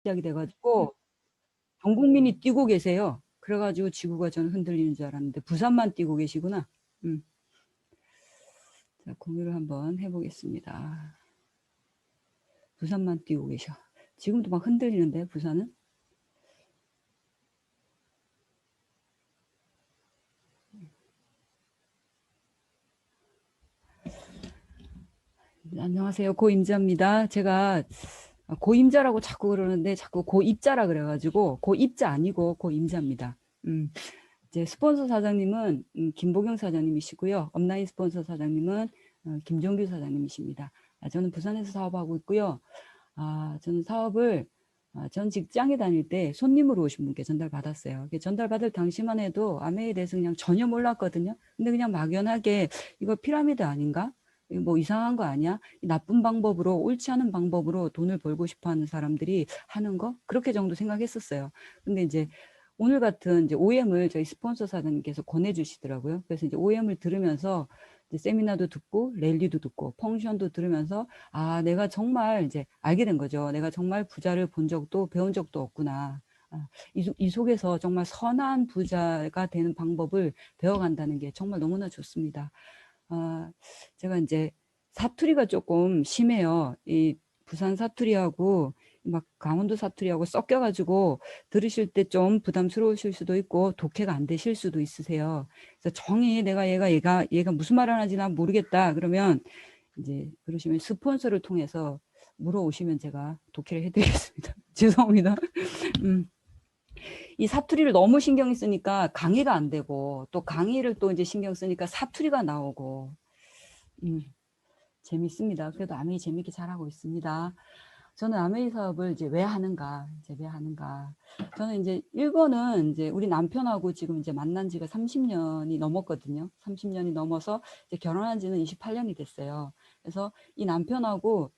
시작이 돼가지고 전 국민이 뛰고 계세요. 그래가지고 지구가 저는 흔들리는 줄 알았는데 부산만 뛰고 계시구나. 자, 공유를 한번 해보겠습니다. 부산만 뛰고 계셔. 지금도 막 흔들리는데 부산은? 안녕하세요. 고임자입니다. 제가 고임자라고 자꾸 그러는데 자꾸 고입자라 그래가지고 고입자 아니고 고임자입니다. 이제 스폰서 사장님은 김보경 사장님이시고요. 업라인 스폰서 사장님은 김종규 사장님이십니다. 저는 부산에서 사업하고 있고요. 저는 사업을 전 직장에 다닐 때 손님으로 오신 분께 전달받았어요. 전달받을 당시만 해도 아메에 대해서 그냥 전혀 몰랐거든요. 근데 그냥 막연하게 이거 피라미드 아닌가? 뭐 이상한 거 아니야? 나쁜 방법으로, 옳지 않은 방법으로 돈을 벌고 싶어 하는 사람들이 하는 거? 그렇게 정도 생각했었어요. 근데 이제 오늘 같은 이제 OM을 저희 스폰서 사장님께서 권해주시더라고요. 그래서 이제 OM을 들으면서 이제 세미나도 듣고, 랠리도 듣고, 펑션도 들으면서, 내가 정말 이제 알게 된 거죠. 내가 정말 부자를 본 적도 배운 적도 없구나. 이 속에서 정말 선한 부자가 되는 방법을 배워간다는 게 정말 너무나 좋습니다. 제가 이제 사투리가 조금 심해요. 이 부산 사투리하고 막 강원도 사투리하고 섞여가지고 들으실 때 좀 부담스러우실 수도 있고 독해가 안 되실 수도 있으세요. 그래서 정히 내가 얘가 무슨 말을 하는지 난 모르겠다. 그러면 이제 그러시면 스폰서를 통해서 물어오시면 제가 독해를 해드리겠습니다. 죄송합니다. 이 사투리를 너무 신경 쓰니까 강의가 안 되고 또 강의를 또 이제 신경 쓰니까 사투리가 나오고 재밌습니다. 그래도 아메이 재밌게 잘하고 있습니다. 저는 아메이 사업을 이제 왜 하는가? 저는 이제 1번은 이제 우리 남편하고 지금 이제 만난 지가 30년이 넘었거든요. 30년이 넘어서 이제 결혼한 지는 28년이 됐어요. 그래서 이 남편하고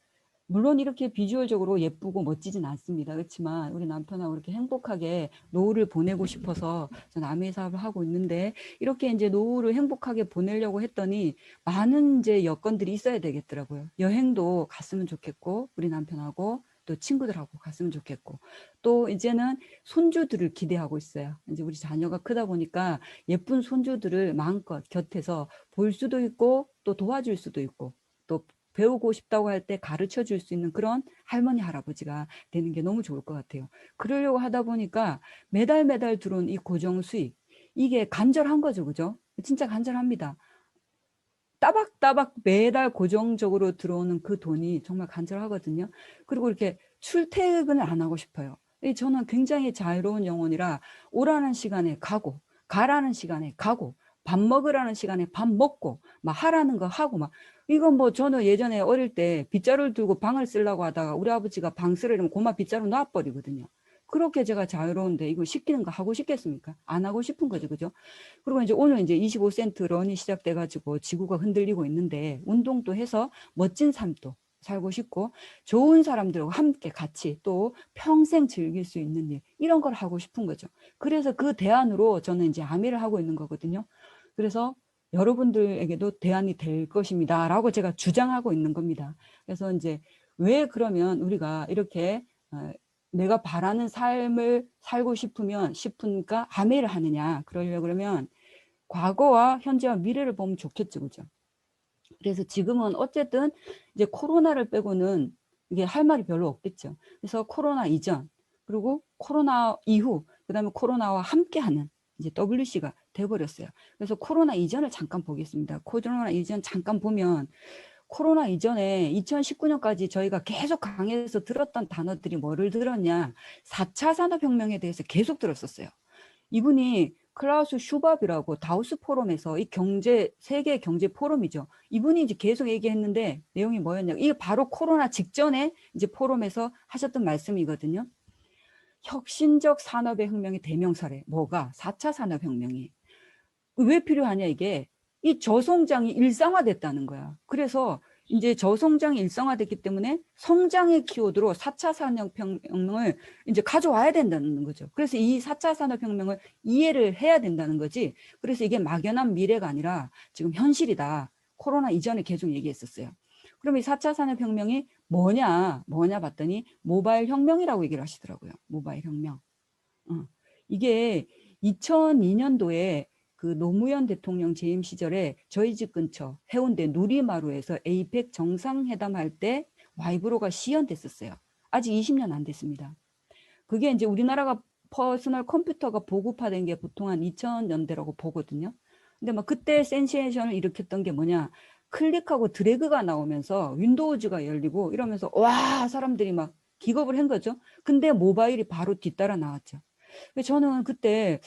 물론 이렇게 비주얼적으로 예쁘고 멋지진 않습니다. 그렇지만 우리 남편하고 이렇게 행복하게 노후를 보내고 싶어서 저는 아메이 사업을 하고 있는데 이렇게 이제 노후를 행복하게 보내려고 했더니 많은 이제 여건들이 있어야 되겠더라고요. 여행도 갔으면 좋겠고 우리 남편하고 또 친구들하고 갔으면 좋겠고 또 이제는 손주들을 기대하고 있어요. 이제 우리 자녀가 크다 보니까 예쁜 손주들을 마음껏 곁에서 볼 수도 있고 또 도와줄 수도 있고 또 배우고 싶다고 할 때 가르쳐 줄 수 있는 그런 할머니, 할아버지가 되는 게 너무 좋을 것 같아요. 그러려고 하다 보니까 매달 들어온 이 고정 수익, 이게 간절한 거죠. 그죠? 진짜 간절합니다. 따박따박 매달 고정적으로 들어오는 그 돈이 정말 간절하거든요. 그리고 이렇게 출퇴근을 안 하고 싶어요. 저는 굉장히 자유로운 영혼이라 오라는 시간에 가고, 가라는 시간에 가고, 밥 먹으라는 시간에 밥 먹고, 막 하라는 거 하고, 막. 이건 뭐 저는 예전에 어릴 때 빗자루를 들고 방을 쓰려고 하다가 우리 아버지가 방 쓰려면 고마 빗자루 놔버리거든요. 그렇게 제가 자유로운데 이거 시키는 거 하고 싶겠습니까? 안 하고 싶은 거죠. 그죠? 그리고 이제 오늘 이제 25센트 런이 시작돼가지고 지구가 흔들리고 있는데 운동도 해서 멋진 삶도 살고 싶고 좋은 사람들과 함께 같이 또 평생 즐길 수 있는 일 이런 걸 하고 싶은 거죠. 그래서 그 대안으로 저는 이제 아미를 하고 있는 거거든요. 그래서 여러분들에게도 대안이 될 것입니다. 라고 제가 주장하고 있는 겁니다. 그래서 이제 왜 그러면 우리가 이렇게 내가 바라는 삶을 살고 싶으니까 아메를 하느냐. 그러려고 그러면 과거와 현재와 미래를 보면 좋겠죠. 그죠? 그래서 지금은 어쨌든 이제 코로나를 빼고는 이게 할 말이 별로 없겠죠. 그래서 코로나 이전, 그리고 코로나 이후, 그 다음에 코로나와 함께하는 이제 WC가 돼버렸어요. 그래서 코로나 이전을 잠깐 보겠습니다. 코로나 이전 잠깐 보면 코로나 이전에 2019년까지 저희가 계속 강의에서 들었던 단어들이 뭐를 들었냐. 4차 산업혁명에 대해서 계속 들었었어요. 이분이 클라우스 슈밥이라고 다우스 포럼에서 이 세계 경제 포럼이죠. 이분이 이제 계속 얘기했는데 내용이 뭐였냐. 이게 바로 코로나 직전에 이제 포럼에서 하셨던 말씀이거든요. 혁신적 산업의 혁명의 대명사래. 뭐가? 4차 산업혁명이. 왜 필요하냐 이게. 이 저성장이 일상화됐다는 거야. 그래서 이제 저성장이 일상화됐기 때문에 성장의 키워드로 4차 산업혁명을 이제 가져와야 된다는 거죠. 그래서 이 4차 산업혁명을 이해를 해야 된다는 거지. 그래서 이게 막연한 미래가 아니라 지금 현실이다. 코로나 이전에 계속 얘기했었어요. 그럼 이 4차 산업혁명이 뭐냐 봤더니 모바일 혁명이라고 얘기를 하시더라고요. 모바일 혁명. 이게 2002년도에 그 노무현 대통령 재임 시절에 저희 집 근처 해운대 누리마루에서 에이펙 정상회담 할 때 와이브로가 시연됐었어요. 아직 20년 안 됐습니다. 그게 이제 우리나라가 퍼스널 컴퓨터가 보급화된 게 보통 한 2000년대라고 보거든요. 근데 막 그때 센세이션을 일으켰던 게 뭐냐, 클릭하고 드래그가 나오면서 윈도우즈가 열리고 이러면서 와 사람들이 막 기겁을 한 거죠. 근데 모바일이 바로 뒤따라 나왔죠. 저는 그때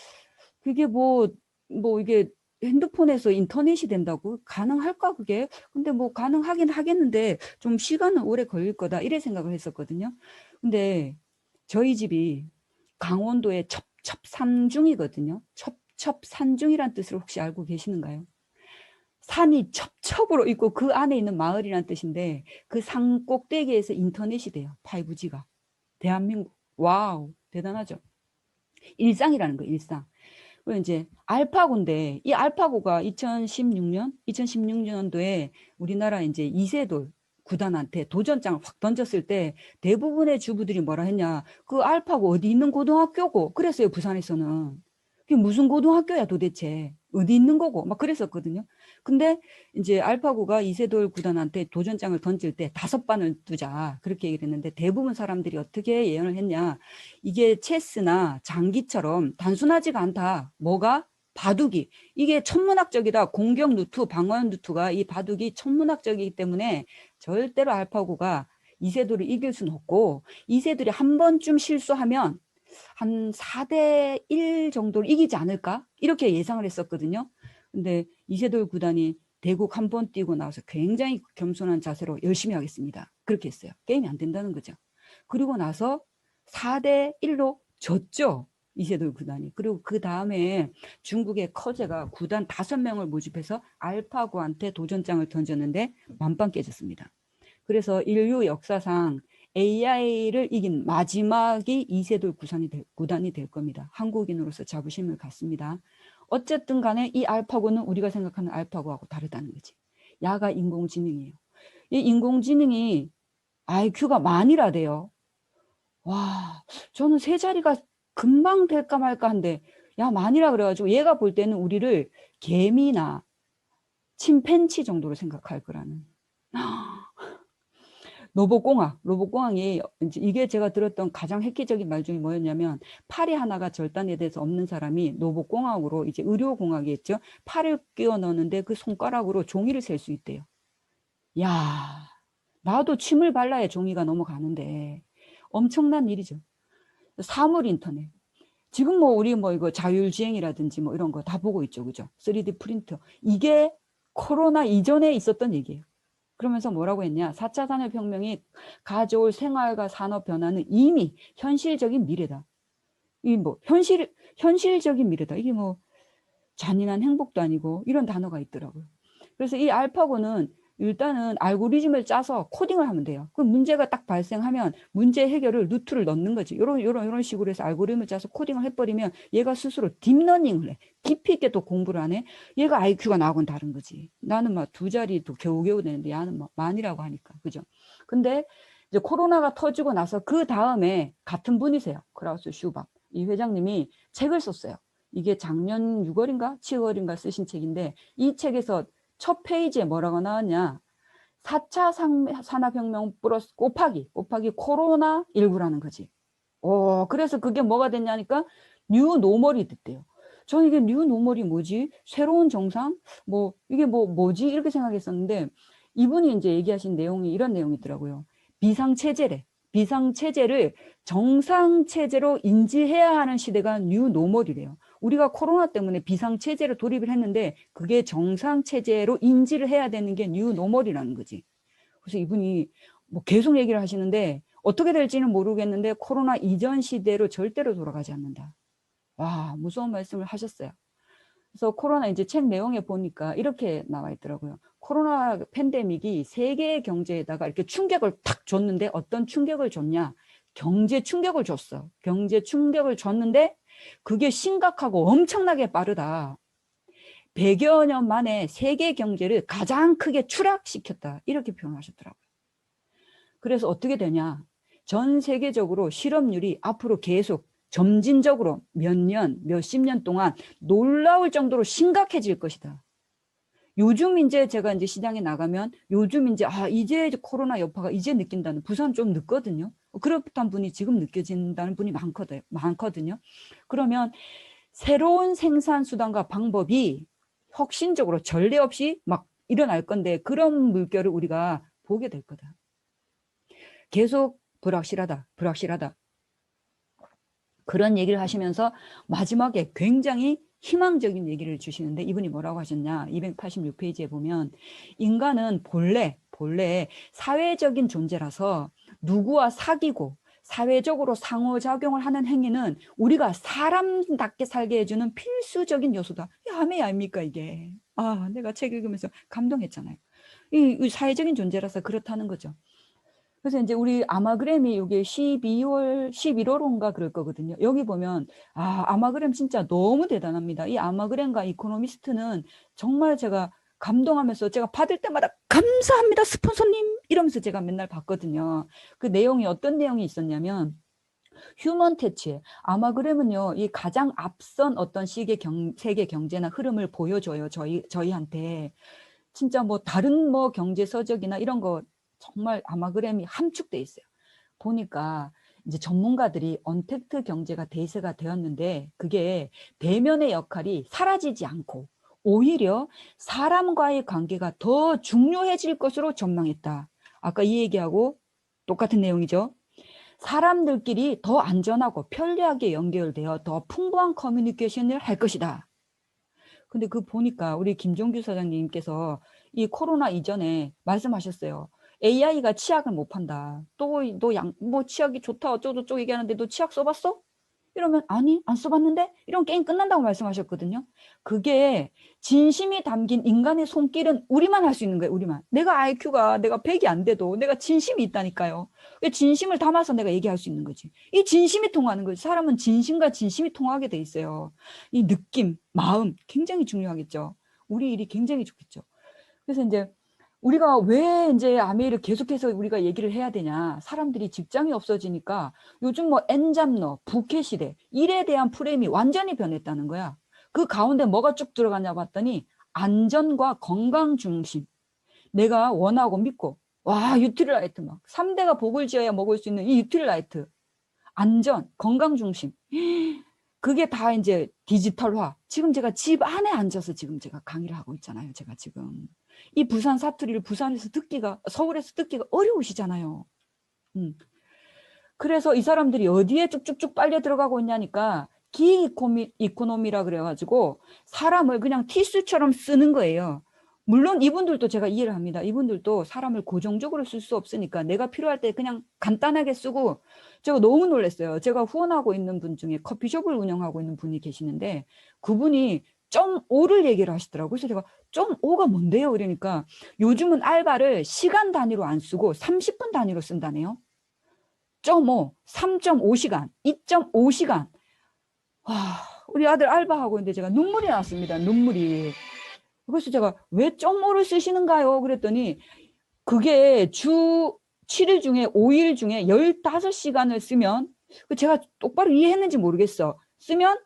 그게 뭐 이게 핸드폰에서 인터넷이 된다고 가능할까 그게? 근데 뭐 가능하긴 하겠는데 좀 시간은 오래 걸릴 거다 이래 생각을 했었거든요. 근데 저희 집이 강원도의 첩첩산중이거든요. 첩첩산중이란 뜻을 혹시 알고 계시는가요? 산이 첩첩으로 있고 그 안에 있는 마을이란 뜻인데 그 산 꼭대기에서 인터넷이 돼요. 5G가. 대한민국. 와우. 대단하죠. 일상이라는 거예요. 일상. 그리고 이제 알파고인데 이 알파고가 2016년도에 우리나라 이제 이세돌 구단한테 도전장을 확 던졌을 때 대부분의 주부들이 뭐라 했냐. 그 알파고 어디 있는 고등학교고 그랬어요. 부산에서는. 그게 무슨 고등학교야 도대체. 어디 있는 거고 막 그랬었거든요. 근데 이제 알파고가 이세돌 구단한테 도전장을 던질 때 5반을 두자 그렇게 얘기를 했는데 대부분 사람들이 어떻게 예언을 했냐. 이게 체스나 장기처럼 단순하지가 않다. 뭐가? 바둑이. 이게 천문학적이다. 공격 루트, 방어형 루트가 이 바둑이 천문학적이기 때문에 절대로 알파고가 이세돌을 이길 수는 없고 이세돌이 한 번쯤 실수하면 한 4대1 정도를 이기지 않을까? 이렇게 예상을 했었거든요. 근데 이세돌 구단이 대국 한 번 뛰고 나서 굉장히 겸손한 자세로 열심히 하겠습니다. 그렇게 했어요. 게임이 안 된다는 거죠. 그리고 나서 4대1로 졌죠. 이세돌 구단이. 그리고 그 다음에 중국의 커제가 구단 5명을 모집해서 알파고한테 도전장을 던졌는데 만빵 깨졌습니다. 그래서 인류 역사상 AI를 이긴 마지막이 이세돌 구단이 될 겁니다. 한국인으로서 자부심을 갖습니다. 어쨌든 간에 이 알파고는 우리가 생각하는 알파고하고 다르다는 거지. 야가 인공지능이에요. 이 인공지능이 IQ가 만이라돼요. 와, 저는 3자리가 금방 될까 말까 한데 야 만이라 그래가지고 얘가 볼 때는 우리를 개미나 침팬치 정도로 생각할 거라는. 로봇공학이 이게 제가 들었던 가장 획기적인 말 중에 뭐였냐면 팔이 하나가 절단에 대해서 없는 사람이 로봇공학으로 이제 의료공학이었죠. 팔을 끼워 넣는데 그 손가락으로 종이를 셀 수 있대요. 야, 나도 침을 발라야 종이가 넘어가는데 엄청난 일이죠. 사물 인터넷. 지금 뭐 우리 뭐 이거 자율주행이라든지 뭐 이런 거 다 보고 있죠. 그죠? 3D 프린터. 이게 코로나 이전에 있었던 얘기예요. 그러면서 뭐라고 했냐. 4차 산업혁명이 가져올 생활과 산업 변화는 이미 현실적인 미래다. 이 뭐 현실적인 미래다. 이게 뭐 잔인한 행복도 아니고 이런 단어가 있더라고요. 그래서 이 알파고는 일단은 알고리즘을 짜서 코딩을 하면 돼요. 그 문제가 딱 발생하면 문제 해결을 루트를 넣는 거지. 이런 식으로 해서 알고리즘을 짜서 코딩을 해버리면 얘가 스스로 딥러닝을 해. 깊이 있게 또 공부를 안 해. 얘가 IQ가 나하고는 다른 거지. 나는 막 2자리도 겨우겨우 되는데 얘는 막 만이라고 하니까. 그죠? 근데 이제 코로나가 터지고 나서 그 다음에 같은 분이세요. 크라우스 슈밥. 이 회장님이 책을 썼어요. 이게 작년 6월인가 7월인가 쓰신 책인데 이 책에서 첫 페이지에 뭐라고 나왔냐. 4차 산업혁명 플러스 곱하기 코로나19라는 거지. 그래서 그게 뭐가 됐냐니까 뉴 노멀이 됐대요. 저는 이게 뉴 노멀이 뭐지? 새로운 정상? 뭐 이게 뭐지? 이렇게 생각했었는데 이분이 이제 얘기하신 내용이 이런 내용이더라고요. 비상체제래. 비상체제를 정상체제로 인지해야 하는 시대가 뉴 노멀이래요. 우리가 코로나 때문에 비상체제로 돌입을 했는데 그게 정상체제로 인지를 해야 되는 게 뉴 노멀이라는 거지. 그래서 이분이 뭐 계속 얘기를 하시는데 어떻게 될지는 모르겠는데 코로나 이전 시대로 절대로 돌아가지 않는다. 와, 무서운 말씀을 하셨어요. 그래서 코로나 이제 책 내용에 보니까 이렇게 나와 있더라고요. 코로나 팬데믹이 세계 경제에다가 이렇게 충격을 탁 줬는데 어떤 충격을 줬냐? 경제 충격을 줬어. 경제 충격을 줬는데 그게 심각하고 엄청나게 빠르다. 100여 년 만에 세계 경제를 가장 크게 추락시켰다. 이렇게 표현하셨더라고요. 그래서 어떻게 되냐. 전 세계적으로 실업률이 앞으로 계속 점진적으로 몇 년, 몇십 년 동안 놀라울 정도로 심각해질 것이다. 요즘 이제 제가 이제 시장에 나가면 요즘 이제 코로나 여파가 이제 느낀다는, 부산 좀 늦거든요. 그렇다는 분이 지금 느껴진다는 분이 많거든요. 그러면 새로운 생산 수단과 방법이 혁신적으로 전례 없이 막 일어날 건데 그런 물결을 우리가 보게 될 거다. 계속 불확실하다. 그런 얘기를 하시면서 마지막에 굉장히 희망적인 얘기를 주시는데 이분이 뭐라고 하셨냐. 286페이지에 보면 인간은 본래 사회적인 존재라서 누구와 사귀고 사회적으로 상호작용을 하는 행위는 우리가 사람답게 살게 해주는 필수적인 요소다. 야매 아닙니까 이게. 아, 내가 책 읽으면서 감동했잖아요. 이 사회적인 존재라서 그렇다는 거죠. 그래서 이제 우리 아마그램이 이게 11월인가 그럴 거거든요. 여기 보면 아마그램 진짜 너무 대단합니다. 이 아마그램과 이코노미스트는 정말 제가 감동하면서 제가 받을 때마다 감사합니다 스폰서님 이러면서 제가 맨날 봤거든요. 그 내용이 어떤 내용이 있었냐면 휴먼 터치. 아마그램은요, 이 가장 앞선 어떤 세계 경제나 흐름을 보여줘요. 저희한테. 진짜 뭐 다른 뭐 경제 서적이나 이런 거 정말 아마그램이 함축돼 있어요. 보니까 이제 전문가들이 언택트 경제가 대세가 되었는데 그게 대면의 역할이 사라지지 않고 오히려 사람과의 관계가 더 중요해질 것으로 전망했다. 아까 이 얘기하고 똑같은 내용이죠. 사람들끼리 더 안전하고 편리하게 연결되어 더 풍부한 커뮤니케이션을 할 것이다. 근데 그 보니까 우리 김종규 사장님께서 이 코로나 이전에 말씀하셨어요. AI가 치약을 못 판다. 뭐 치약이 좋다 어쩌고저쩌고 얘기하는데 너 치약 써봤어? 이러면 아니 안 써봤는데? 이런 게임 끝난다고 말씀하셨거든요. 그게 진심이 담긴 인간의 손길은 우리만 할 수 있는 거예요. 우리만. 내가 IQ가 내가 100이 안 돼도 내가 진심이 있다니까요. 진심을 담아서 내가 얘기할 수 있는 거지. 이 진심이 통하는 거지. 사람은 진심과 진심이 통하게 돼 있어요. 이 느낌, 마음 굉장히 중요하겠죠. 우리 일이 굉장히 좋겠죠. 그래서 이제 우리가 왜 이제 아메이를 계속해서 우리가 얘기를 해야 되냐. 사람들이 직장이 없어지니까 요즘 뭐 엔잡러, 부캐 시대, 일에 대한 프레임이 완전히 변했다는 거야. 그 가운데 뭐가 쭉 들어가냐 봤더니 안전과 건강 중심. 내가 원하고 믿고 유틸라이트 막 3대가 복을 지어야 먹을 수 있는 이 유틸라이트. 안전, 건강 중심. 그게 다 이제 디지털화. 지금 제가 집 안에 앉아서 지금 제가 강의를 하고 있잖아요. 제가 지금. 이 부산 사투리를 서울에서 듣기가 어려우시잖아요. 그래서 이 사람들이 어디에 쭉쭉쭉 빨려 들어가고 있냐니까 이코노미라 그래가지고 사람을 그냥 티슈처럼 쓰는 거예요. 물론 이분들도 제가 이해를 합니다. 이분들도 사람을 고정적으로 쓸 수 없으니까 내가 필요할 때 그냥 간단하게 쓰고 제가 너무 놀랐어요. 제가 후원하고 있는 분 중에 커피숍을 운영하고 있는 분이 계시는데 그분이 0.5를 얘기를 하시더라고요. 그래서 제가 0.5가 뭔데요? 그러니까 요즘은 알바를 시간 단위로 안 쓰고 30분 단위로 쓴다네요. 0.5, 3.5시간, 2.5시간. 와, 우리 아들 알바하고 있는데 제가 눈물이 났습니다. 눈물이. 그래서 제가 왜 0.5를 쓰시는가요? 그랬더니 그게 주 7일 중에 5일 중에 15시간을 쓰면 제가 똑바로 이해했는지 모르겠어. 쓰면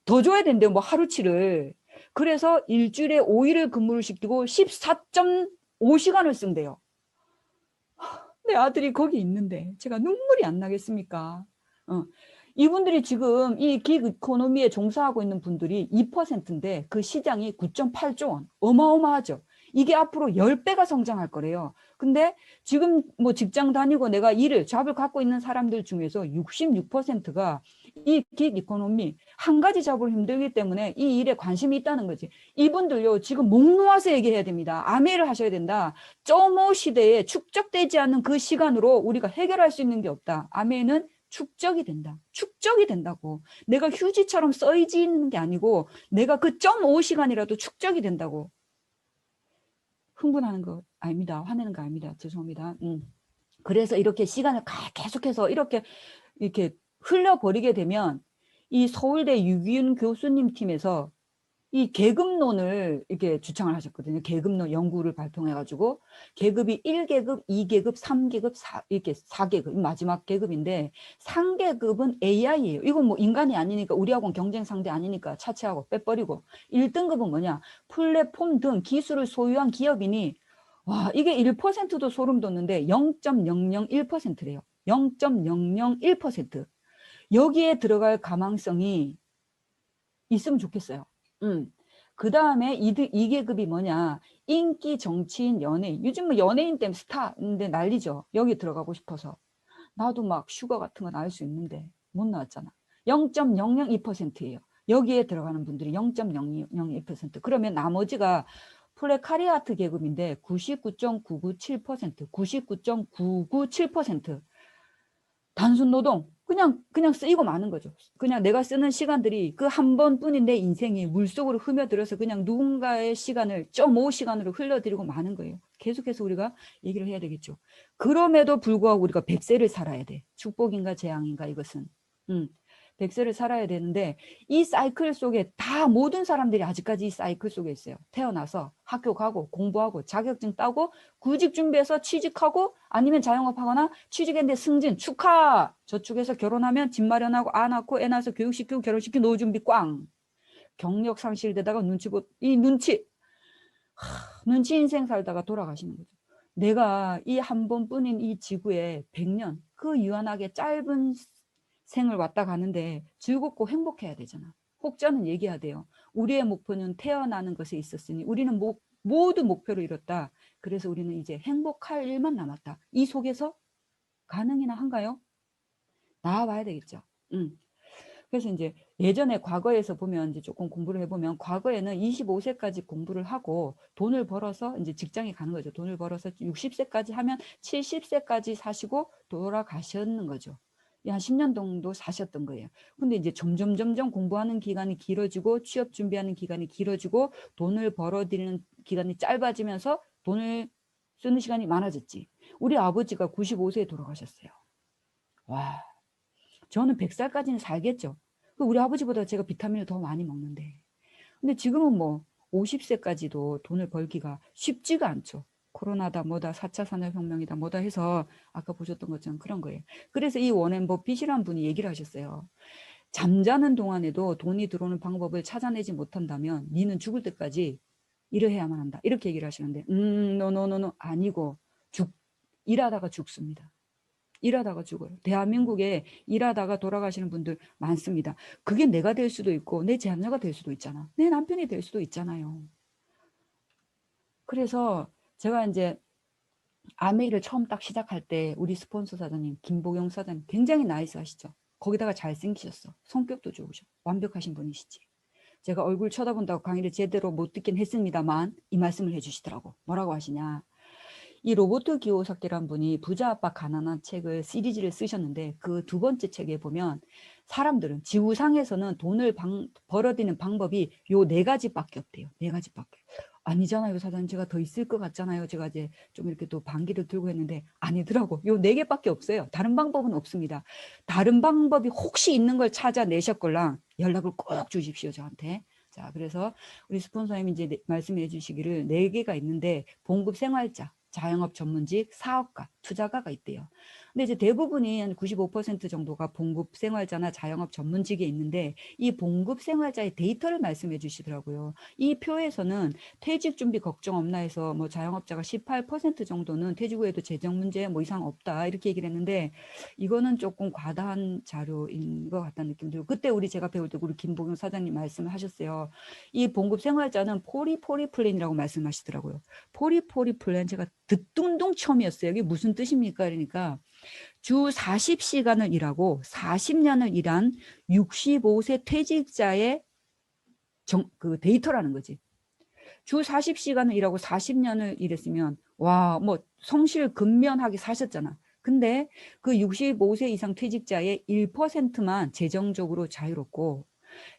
더 줘야 된대요. 뭐 하루치를. 그래서 일주일에 5일을 근무를 시키고 14.5시간을 쓴대요. 내 아들이 거기 있는데 제가 눈물이 안 나겠습니까? 이분들이 지금 이 기이코노미에 종사하고 있는 분들이 2%인데 그 시장이 9.8조 원. 어마어마하죠. 이게 앞으로 10배가 성장할 거래요. 근데 지금 뭐 직장 다니고 내가 잡을 갖고 있는 사람들 중에서 66%가 이 기이코노미 한 가지 잡을 힘들기 때문에 이 일에 관심이 있다는 거지. 이분들요 지금 목 놓아서 얘기해야 됩니다. 아메를 하셔야 된다. 0.5 시대에 축적되지 않는 그 시간으로 우리가 해결할 수 있는 게 없다. 아메는 축적이 된다. 축적이 된다고. 내가 휴지처럼 써있는 게 아니고 내가 그 0.5시간이라도 축적이 된다고. 흥분하는 거 아닙니다. 화내는 거 아닙니다. 죄송합니다. 그래서 이렇게 시간을 계속해서 이렇게 흘려버리게 되면 이 서울대 유기윤 교수님 팀에서 이 계급론을 이렇게 주창을 하셨거든요. 계급론 연구를 발표해가지고 계급이 1계급, 2계급, 3계급, 이렇게 4계급, 마지막 계급인데 상계급은 AI예요. 이건 뭐 인간이 아니니까 우리하고는 경쟁 상대 아니니까 차치하고 빼버리고 1등급은 뭐냐? 플랫폼 등 기술을 소유한 기업이니 와 이게 1%도 소름 돋는데 0.001%래요. 0.001%. 여기에 들어갈 가망성이 있으면 좋겠어요. 그 다음에 2계급이 뭐냐? 인기, 정치인, 연예인. 요즘 뭐 연예인 때문에 스타인데 난리죠. 여기 들어가고 싶어서. 나도 막 슈거 같은 거 나올 수 있는데 못 나왔잖아. 0.002%예요. 여기에 들어가는 분들이 0.002%. 그러면 나머지가 프레카리아트 계급인데 99.997%, 99.997%. 단순 노동 그냥 쓰이고 마는 거죠. 그냥 내가 쓰는 시간들이 그 한 번뿐인 내 인생이 물속으로 흐며들어서 그냥 누군가의 시간을 0.5시간으로 흘려드리고 마는 거예요. 계속해서 우리가 얘기를 해야 되겠죠. 그럼에도 불구하고 우리가 100세를 살아야 돼. 축복인가 재앙인가 이것은. 100세를 살아야 되는데 이 사이클 속에 다 모든 사람들이 아직까지 이 사이클 속에 있어요. 태어나서 학교 가고 공부하고 자격증 따고 구직 준비해서 취직하고 아니면 자영업하거나 취직했는데 승진 축하. 저축해서 결혼하면 집 마련하고 안 낳고 애 낳아서 교육시키고 결혼시키고 노후 준비 꽝. 경력 상실되다가 눈치 인생 살다가 돌아가시는 거죠. 내가 이 한 번뿐인 이 지구에 100년 그 유한하게 짧은 생을 왔다 가는데 즐겁고 행복해야 되잖아. 혹자는 얘기해야 돼요. 우리의 목표는 태어나는 것에 있었으니 우리는 모두 목표를 이뤘다. 그래서 우리는 이제 행복할 일만 남았다. 이 속에서 가능이나 한가요? 나와봐야 되겠죠. 그래서 이제 예전에 과거에서 보면 이제 조금 공부를 해보면 과거에는 25세까지 공부를 하고 돈을 벌어서 이제 직장에 가는 거죠. 돈을 벌어서 60세까지 하면 70세까지 사시고 돌아가셨는 거죠. 한 10년 정도 사셨던 거예요. 근데 이제 점점 공부하는 기간이 길어지고 취업 준비하는 기간이 길어지고 돈을 벌어들이는 기간이 짧아지면서 돈을 쓰는 시간이 많아졌지. 우리 아버지가 95세에 돌아가셨어요. 와, 저는 100살까지는 살겠죠. 우리 아버지보다 제가 비타민을 더 많이 먹는데. 근데 지금은 뭐 50세까지도 돈을 벌기가 쉽지가 않죠. 코로나다 뭐다 4차 산업혁명이다 뭐다 해서 아까 보셨던 것처럼 그런 거예요. 그래서 이 워렌 버핏이라는 분이 얘기를 하셨어요. 잠자는 동안에도 돈이 들어오는 방법을 찾아내지 못한다면 니는 죽을 때까지 일을 해야만 한다. 이렇게 얘기를 하시는데 노 아니고 일하다가 죽습니다. 일하다가 죽어요. 대한민국에 일하다가 돌아가시는 분들 많습니다. 그게 내가 될 수도 있고 내 자녀가 될 수도 있잖아. 내 남편이 될 수도 있잖아요. 그래서 제가 이제 아메이를 처음 딱 시작할 때 우리 스폰서 사장님 김보경 사장님 굉장히 나이스하시죠. 거기다가 잘생기셨어. 성격도 좋으셔. 완벽하신 분이시지. 제가 얼굴 쳐다본다고 강의를 제대로 못 듣긴 했습니다만 이 말씀을 해주시더라고. 뭐라고 하시냐. 이 로버트 기요사키란 분이 부자 아빠 가난한 책을 시리즈를 쓰셨는데 그 두 번째 책에 보면 사람들은 지구상에서는 돈을 벌어들이는 방법이 요 네 가지밖에 없대요. 네 가지밖에. 아니잖아요, 사장님. 제가 더 있을 것 같잖아요. 제가 이제 좀 이렇게 또 반기를 들고 했는데 아니더라고. 요 네 개밖에 없어요. 다른 방법은 없습니다. 다른 방법이 혹시 있는 걸 찾아내셨걸랑 연락을 꼭 주십시오, 저한테. 자, 그래서 우리 스폰서님 이제 말씀해 주시기를 네 개가 있는데 봉급 생활자, 자영업 전문직, 사업가, 투자가가 있대요. 근데 이제 대부분이 한 95% 정도가 봉급 생활자나 자영업 전문직에 있는데 이 봉급 생활자의 데이터를 말씀해 주시더라고요. 이 표에서는 퇴직 준비 걱정 없나 해서 뭐 자영업자가 18% 정도는 퇴직 후에도 재정 문제 뭐 이상 없다 이렇게 얘기를 했는데 이거는 조금 과다한 자료인 것 같다는 느낌 들고 그때 제가 배울 때 우리 김보경 사장님 말씀을 하셨어요. 이 봉급 생활자는 포리플랜이라고 말씀하시더라고요. 포리플랜 제가 듣둥둥 처음이었어요. 이게 무슨 뜻입니까? 그러니까 주 40시간을 일하고 40년을 일한 65세 퇴직자의 그 데이터라는 거지. 주 40시간을 일하고 40년을 일했으면 와, 뭐 성실 근면하게 사셨잖아. 근데 그 65세 이상 퇴직자의 1%만 재정적으로 자유롭고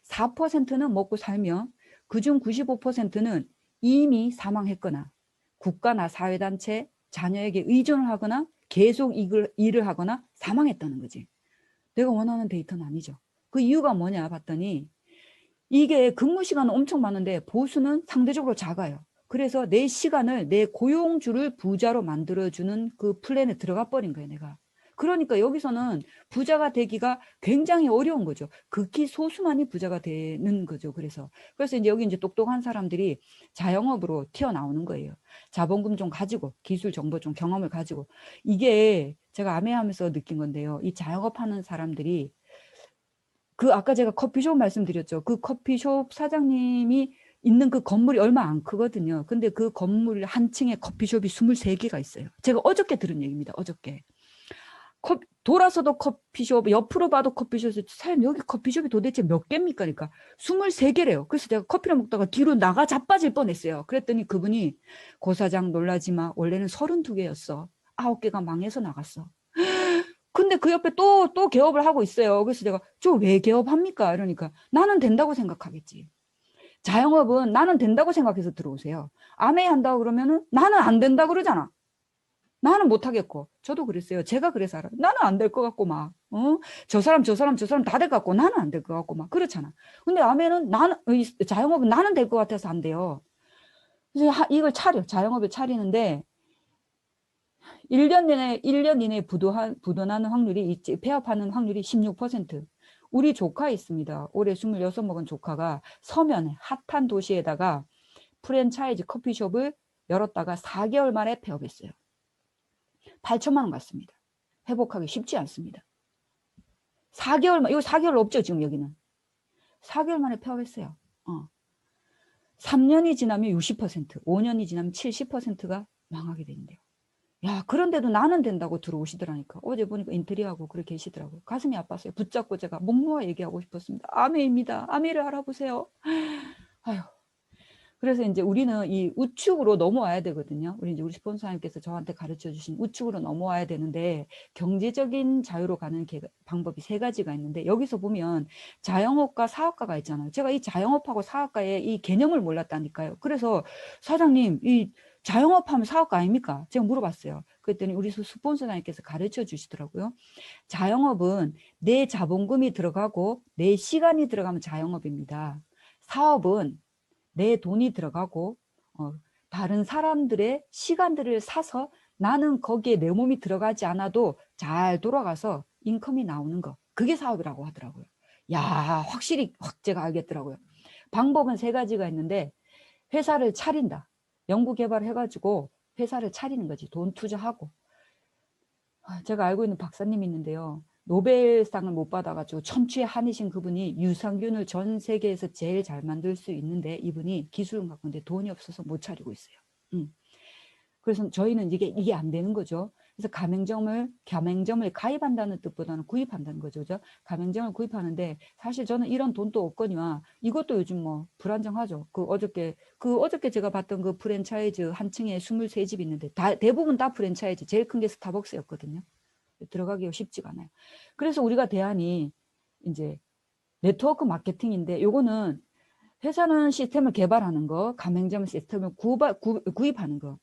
4%는 먹고 살며 그중 95%는 이미 사망했거나 국가나 사회단체, 자녀에게 의존을 하거나 계속 일을 하거나 사망했다는 거지. 내가 원하는 데이터는 아니죠. 그 이유가 뭐냐 봤더니 이게 근무 시간은 엄청 많은데 보수는 상대적으로 작아요. 그래서 내 시간을 내 고용주를 부자로 만들어주는 그 플랜에 들어가 버린 거예요, 내가. 그러니까 여기서는 부자가 되기가 굉장히 어려운 거죠. 극히 소수만이 부자가 되는 거죠. 그래서 이제 여기 이제 똑똑한 사람들이 자영업으로 튀어나오는 거예요. 자본금 좀 가지고, 기술 정보 좀 경험을 가지고. 이게 제가 아메하면서 느낀 건데요. 이 자영업하는 사람들이 아까 제가 커피숍 말씀드렸죠. 그 커피숍 사장님이 있는 그 건물이 얼마 안 크거든요. 근데 그 건물 한 층에 커피숍이 23개가 있어요. 제가 어저께 들은 얘기입니다. 어저께. 돌아서도 커피숍, 옆으로 봐도 커피숍이, 사장님 여기 커피숍이 도대체 몇 개입니까? 그러니까 23개래요. 그래서 제가 커피를 먹다가 뒤로 나가 자빠질 뻔했어요. 그랬더니 그분이 고사장 놀라지 마. 원래는 32개였어. 9개가 망해서 나갔어. 근데 그 옆에 또 개업을 하고 있어요. 그래서 제가 저 왜 개업합니까? 이러니까 나는 된다고 생각하겠지. 자영업은 나는 된다고 생각해서 들어오세요. 아메이 한다고 그러면은 나는 안 된다 그러잖아. 나는 못하겠고. 저도 그랬어요. 제가 그래서 알아요. 나는 안 될 것 같고 막. 저 사람 다 될 것 같고 나는 안 될 것 같고 막 그렇잖아. 근데 아메는 자영업은 나는 될 것 같아서 안 돼요. 그래서 이걸 자영업을 차리는데 1년 이내에 부도나는 확률이, 폐업하는 확률이 16%. 우리 조카 있습니다. 올해 26 먹은 조카가 서면에 핫한 도시에다가 프랜차이즈 커피숍을 열었다가 4개월 만에 폐업했어요. 8천만 원 갔습니다. 회복하기 쉽지 않습니다. 4개월 없죠, 지금 여기는. 4개월 만에 폐업했어요. 3년이 지나면 60%, 5년이 지나면 70%가 망하게 되는데요. 야, 그런데도 나는 된다고 들어오시더라니까. 어제 보니까 인테리어하고 그렇게 계시더라고요. 가슴이 아팠어요. 붙잡고 제가 목 놓아 얘기하고 싶었습니다. 아메입니다. 아메를 알아보세요. 아휴. 그래서 이제 우리는 이 우측으로 넘어와야 되거든요. 우리 스폰서님께서 저한테 가르쳐 주신 우측으로 넘어와야 되는데, 경제적인 자유로 가는 방법이 3가지가 있는데, 여기서 보면 자영업과 사업가가 있잖아요. 제가 이 자영업하고 사업가의 이 개념을 몰랐다니까요. 그래서 사장님, 이 자영업하면 사업가 아닙니까? 제가 물어봤어요. 그랬더니 우리 스폰서님께서 가르쳐 주시더라고요. 자영업은 내 자본금이 들어가고 내 시간이 들어가면 자영업입니다. 사업은 내 돈이 들어가고 다른 사람들의 시간들을 사서 나는 거기에 내 몸이 들어가지 않아도 잘 돌아가서 인컴이 나오는 거. 그게 사업이라고 하더라고요. 야, 확실히 제가 알겠더라고요. 방법은 3가지가 있는데, 회사를 차린다. 연구개발을 해가지고 회사를 차리는 거지. 돈 투자하고. 제가 알고 있는 박사님이 있는데요. 노벨상을 못 받아가지고 천추의 한이신 그분이 유산균을 전 세계에서 제일 잘 만들 수 있는데, 이분이 기술은 갖고 있는데 돈이 없어서 못 차리고 있어요. 그래서 저희는 이게 안 되는 거죠. 그래서 가맹점을 가입한다는 뜻보다는 구입한다는 거죠. 그죠? 가맹점을 구입하는데, 사실 저는 이런 돈도 없거니와 이것도 요즘 뭐 불안정하죠. 어저께 제가 봤던 그 프랜차이즈 한 층에 23집 있는데 대부분 다 프랜차이즈, 제일 큰 게 스타벅스였거든요. 들어가기가 쉽지가 않아요. 그래서 우리가 대안이 이제 네트워크 마케팅인데, 요거는 회사는 시스템을 개발하는 거, 가맹점은 시스템을 구입하는 거.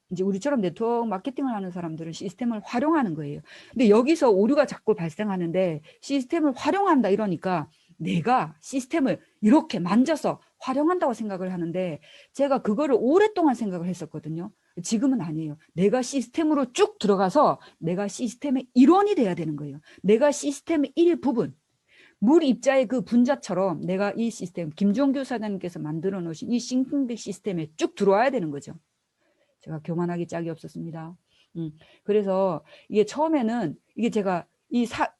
이제 우리처럼 네트워크 마케팅을 하는 사람들은 시스템을 활용하는 거예요. 근데 여기서 오류가 자꾸 발생하는데, 시스템을 활용한다 이러니까 내가 시스템을 이렇게 만져서 활용한다고 생각을 하는데, 제가 그거를 오랫동안 생각을 했었거든요. 지금은 아니에요. 내가 시스템으로 쭉 들어가서 내가 시스템의 일원이 돼야 되는 거예요. 내가 시스템의 일부분. 물 입자의 그 분자처럼 내가 이 시스템, 김종규 사장님께서 만들어 놓으신 이 싱킹빅 시스템에 쭉 들어와야 되는 거죠. 제가 교만하기 짝이 없었습니다. 그래서 이게 처음에는 이게 제가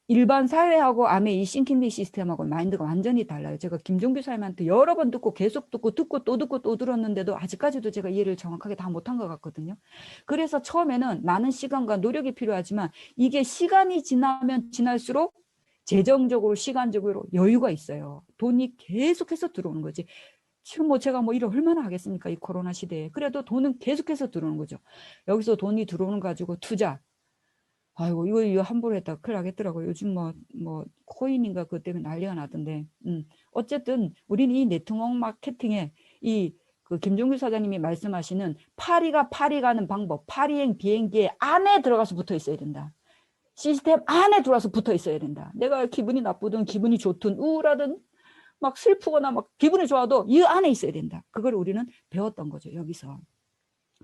일반 사회하고 암의 이 싱킹빅 시스템하고 마인드가 완전히 달라요. 제가 김종규 사장님한테 여러 번 듣고 계속 듣고 또 듣고 또 들었는데도 아직까지도 제가 이해를 정확하게 다 못한 것 같거든요. 그래서 처음에는 많은 시간과 노력이 필요하지만, 이게 시간이 지나면 지날수록 재정적으로 시간적으로 여유가 있어요. 돈이 계속해서 들어오는 거지. 지금 뭐 제가 뭐 일을 얼마나 하겠습니까? 이 코로나 시대에. 그래도 돈은 계속해서 들어오는 거죠. 여기서 돈이 들어오는 거 가지고 투자. 아이고, 이거 함부로 했다가 큰일 나겠더라고요. 요즘 뭐 코인인가 그것 때문에 난리가 나던데. 어쨌든 우리는 이 네트워크 마케팅에 그 김종규 사장님이 말씀하시는 파리 가는 방법, 파리행 비행기에 안에 들어가서 붙어 있어야 된다. 시스템 안에 들어와서 붙어 있어야 된다. 내가 기분이 나쁘든 기분이 좋든 우울하든 막 슬프거나 막 기분이 좋아도 이 안에 있어야 된다. 그걸 우리는 배웠던 거죠, 여기서.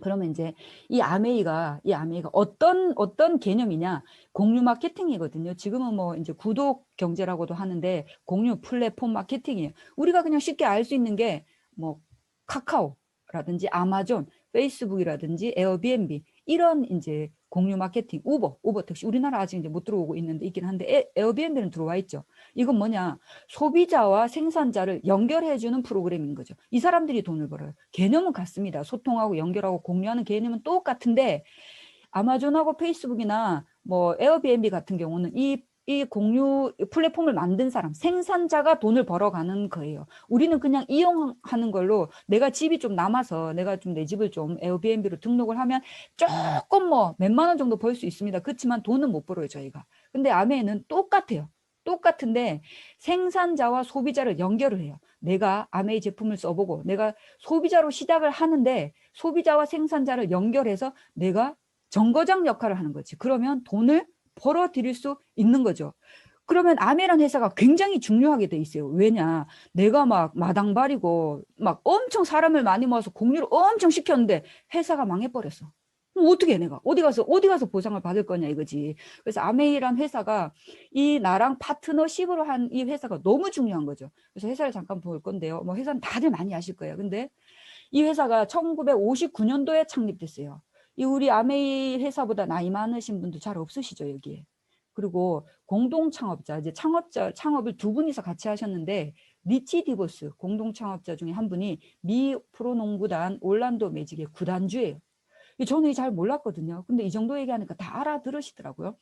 그러면 이제 이 아메이가 어떤 개념이냐? 공유 마케팅이거든요. 지금은 뭐 이제 구독 경제라고도 하는데 공유 플랫폼 마케팅이에요. 우리가 그냥 쉽게 알 수 있는 게 뭐 카카오라든지 아마존, 페이스북이라든지 에어비앤비 이런 이제 공유 마케팅, 우버 택시 우리나라 아직 이제 못 들어오고 있는데 있긴 한데 에어비앤비는 들어와 있죠. 이건 뭐냐? 소비자와 생산자를 연결해주는 프로그램인 거죠. 이 사람들이 돈을 벌어요. 개념은 같습니다. 소통하고 연결하고 공유하는 개념은 똑같은데 아마존하고 페이스북이나 뭐 에어비앤비 같은 경우는 이 공유 플랫폼을 만든 사람, 생산자가 돈을 벌어가는 거예요. 우리는 그냥 이용하는 걸로 내가 집이 좀 남아서 내가 좀 내 집을 좀 에어비앤비로 등록을 하면 조금 뭐 몇만 원 정도 벌 수 있습니다. 그렇지만 돈은 못 벌어요, 저희가. 근데 아메는 똑같아요. 똑같은데 생산자와 소비자를 연결을 해요. 내가 아메이 제품을 써보고 내가 소비자로 시작을 하는데 소비자와 생산자를 연결해서 내가 정거장 역할을 하는 거지. 그러면 돈을 벌어들일 수 있는 거죠. 그러면 아메란 회사가 굉장히 중요하게 돼 있어요. 왜냐? 내가 막 마당발이고 막 엄청 사람을 많이 모아서 공유를 엄청 시켰는데 회사가 망해버렸어. 그럼 어떻게 해, 내가? 어디 가서 보상을 받을 거냐 이거지. 그래서 아메이란 회사가 이 나랑 파트너십으로 한 이 회사가 너무 중요한 거죠. 그래서 회사를 잠깐 볼 건데요. 뭐 회사는 다들 많이 아실 거예요. 근데 이 회사가 1959년도에 창립됐어요. 이 우리 아메이 회사보다 나이 많으신 분도 잘 없으시죠, 여기에. 그리고 공동 창업자, 이제 창업을 두 분이서 같이 하셨는데 리치 디보스 공동 창업자 중에 한 분이 미 프로농구단 올란도 매직의 구단주예요. 저는 잘 몰랐거든요. 근데 이 정도 얘기하니까 다 알아들으시더라고요.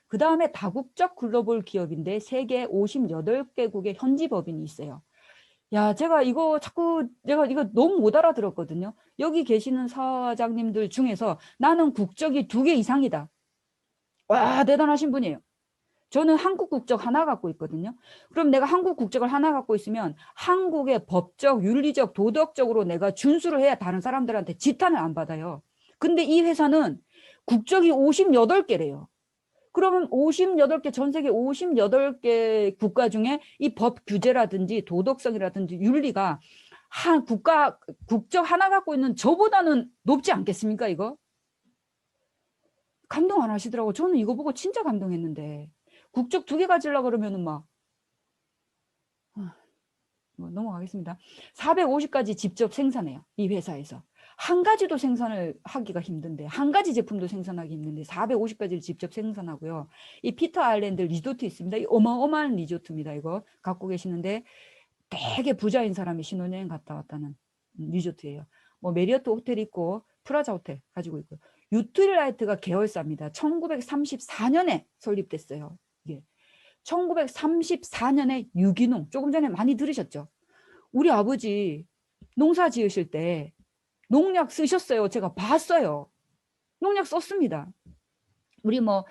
그 다음에 다국적 글로벌 기업인데 세계 58개국의 현지 법인이 있어요. 야, 제가 이거 너무 못 알아들었거든요. 여기 계시는 사장님들 중에서 나는 국적이 2개 이상이다. 와, 대단하신 분이에요. 저는 한국 국적 하나 갖고 있거든요. 그럼 내가 한국 국적을 하나 갖고 있으면 한국의 법적, 윤리적, 도덕적으로 내가 준수를 해야 다른 사람들한테 지탄을 안 받아요. 근데 이 회사는 국적이 58개래요. 그러면 58개, 전 세계 58개 국가 중에 이 법 규제라든지 도덕성이라든지 윤리가 국적 하나 갖고 있는 저보다는 높지 않겠습니까, 이거? 감동 안 하시더라고. 저는 이거 보고 진짜 감동했는데. 국적 2개 가지려고 그러면은 뭐 넘어가겠습니다. 450가지 직접 생산해요. 이 회사에서. 한 가지도 생산을 하기가 힘든데, 한 가지 제품도 생산하기 힘든데 450가지를 직접 생산하고요. 이 피터 아일랜드 리조트 있습니다. 이 어마어마한 리조트입니다. 이거 갖고 계시는데 되게 부자인 사람이 신혼여행 갔다 왔다는 리조트예요. 뭐 메리어트 호텔 있고 프라자 호텔 가지고 있고요. 유틸라이트가 계열사입니다. 1934년에 설립됐어요. 이게 1934년에 유기농, 조금 전에 많이 들으셨죠? 우리 아버지 농사 지으실 때 농약 쓰셨어요. 제가 봤어요. 농약 썼습니다. 우리 뭐